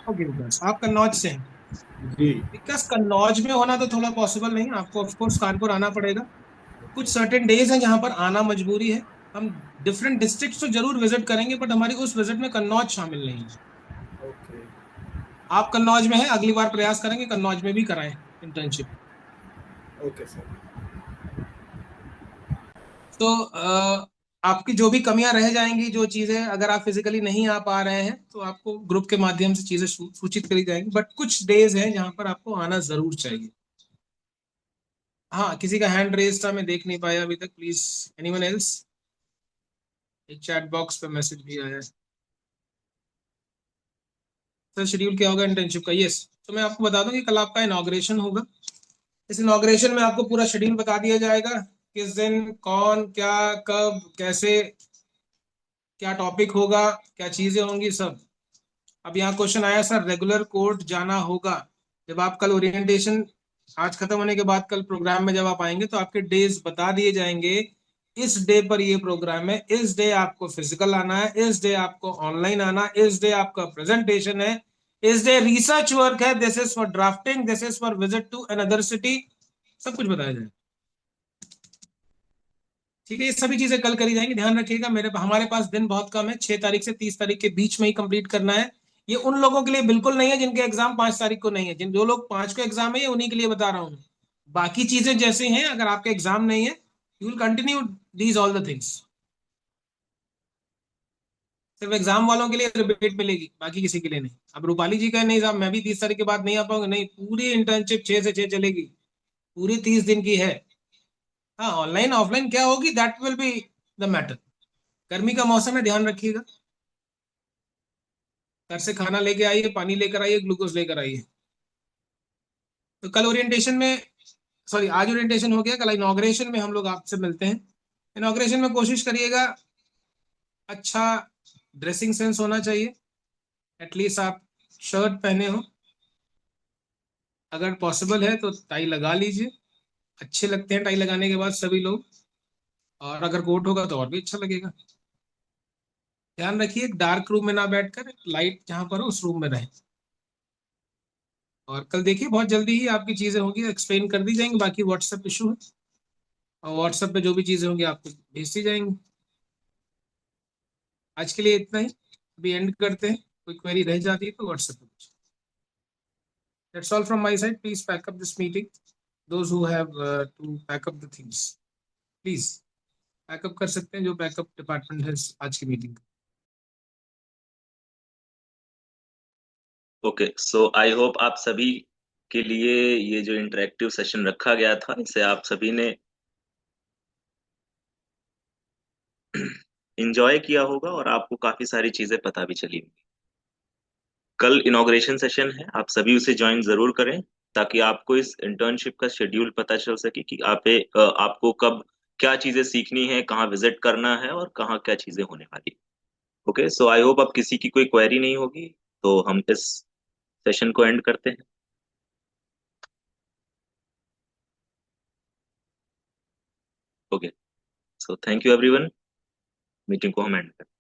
ओके विकास, आप कन्नौज से हैं? जी। विकास, कन्नौज में होना तो थोड़ा पॉसिबल नहीं, आपको ऑफ कोर्स कानपुर आना पड़ेगा। कुछ सर्टेन डेज हैं जहां पर आना मजबूरी है। हम डिफरेंट डिस्ट्रिक्ट्स तो जरूर विजिट करेंगे, बट हमारी उस विजिट में कन्नौज शामिल नहीं है। ओके। आप कन्नौज में हैं, अगली बार प्रयास करेंगे कन्नौज में भी कराएं इंटर्नशिप। Okay sir. तो आपकी जो भी कमियां रह जाएंगी, जो चीजें अगर आप फिजिकली नहीं आ पा रहे हैं, तो आपको ग्रुप के माध्यम से चीजें सूचित करी जाएंगी, बट कुछ डेज हैं जहां पर आपको आना जरूर चाहिए। हाँ, किसी का हैंड रेज था, मैं देख नहीं पाया अभी तक। Please, anyone else? एक चैट बॉक्स पे मैसेज भी आया है। सर शेड्यूल क्या होगा इंटर्नशिप का? यस, तो मैं आपको बता दूं कि कल आपका इनॉग्रेशन होगा। इस इनॉग्रेशन में आपको पूरा शेड्यूल बता दिया जाएगा, किस दिन कौन क्या कब कैसे, क्या टॉपिक होगा, क्या चीजें होंगी, सब। अब यहाँ क्वेश्चन आया सर, रेगुलर कोर्ट जाना होगा। जब आप कल ओरिएंटेशन आज खत्म होने के बाद कल प्रोग्राम में जब आप आएंगे तो आपके डेज बता दिए जाएंगे। इस डे पर ये प्रोग्राम है, इस डे आपको फिजिकल आना है, इस डे आपको ऑनलाइन आना, इस डे आपका प्रेजेंटेशन है, इस डे रिसर्च वर्क है, this is for drafting, this is for visit to another city. सब कुछ बताया जाए। ठीक है, ये सभी चीजें कल करी जाएंगी। ध्यान रखिएगा, हमारे पास दिन बहुत कम है, 6 तारीख से 30 तारीख के बीच में ही कंप्लीट करना है। ये उन लोगों के लिए बिल्कुल नहीं है जिनके एग्जाम 5 तारीख को नहीं है। जिन जो लोग 5 को एग्जाम है, ये उन्हीं के लिए बता रहा हूँ। बाकी चीजें जैसे हैं, अगर आपके एग्जाम नहीं है, you will continue these all the things. सिर्फ एग्जाम वालों के लिए रिबेट मिलेगी, बाकी किसी के लिए नहीं। अब रूपाली जी का नहीं साहब, मैं भी 30 तारीख के बाद नहीं आ पाऊंगा, नहीं, पूरी इंटर्नशिप 6 से 6 चलेगी, पूरी 30 दिन की है। हाँ, ऑनलाइन ऑफलाइन क्या होगी, that will be the matter. गर्मी का मौसम है, ध्यान रखिएगा। घर से खाना लेके आइए, पानी लेकर आइए, ग्लूकोज लेकर आइए। तो कल ओरिएंटेशन में, सॉरी आज ओरिएंटेशन हो गया, कल इनॉग्रेशन में हम लोग आपसे मिलते हैं। इनॉग्रेशन में कोशिश करिएगा, अच्छा ड्रेसिंग सेंस होना चाहिए, एटलीस्ट आप शर्ट पहने हो, अगर पॉसिबल है तो टाई लगा लीजिए। अच्छे लगते हैं टाई लगाने के बाद सभी लोग, और अगर कोट होगा तो और भी अच्छा लगेगा। ध्यान रखिए, डार्क रूम में ना बैठकर लाइट जहां पर हो उस रूम में रहें। और कल देखिए, बहुत जल्दी ही आपकी चीजें होंगी, एक्सप्लेन कर दी जाएंगी। बाकी व्हाट्सएप इशू है, और व्हाट्सएप पे जो भी चीजें होंगी आपको भेज दी जाएंगी। आज के लिए इतना ही, अभी एंड करते हैं। कोई क्वेरी रह जाती है तो व्हाट्सएप पे पूछिए। That's all from my side. Please pack up this meeting. Those who have to pack up the things, please pack up कर सकते हैं, जो बैकअप डिपार्टमेंट है आज की meeting. Okay, so I hope आप सभी के लिए ये जो इंटरेक्टिव सेशन रखा गया था, इसे आप सभी ने इंजॉय किया होगा और आपको काफी सारी चीजें पता भी चली होंगी। कल इनॉग्रेशन सेशन है, आप सभी उसे ज्वाइन जरूर करें, ताकि आपको इस इंटर्नशिप का शेड्यूल पता चल सके कि आपको कब क्या चीजें सीखनी है, कहाँ विजिट करना है और कहाँ क्या चीजें होने वाली। ओके, सो आई होप अब किसी की कोई क्वेरी नहीं होगी, तो हम इस सेशन को एंड करते हैं। Okay, so thank you everyone, meeting को हम एंड करते हैं।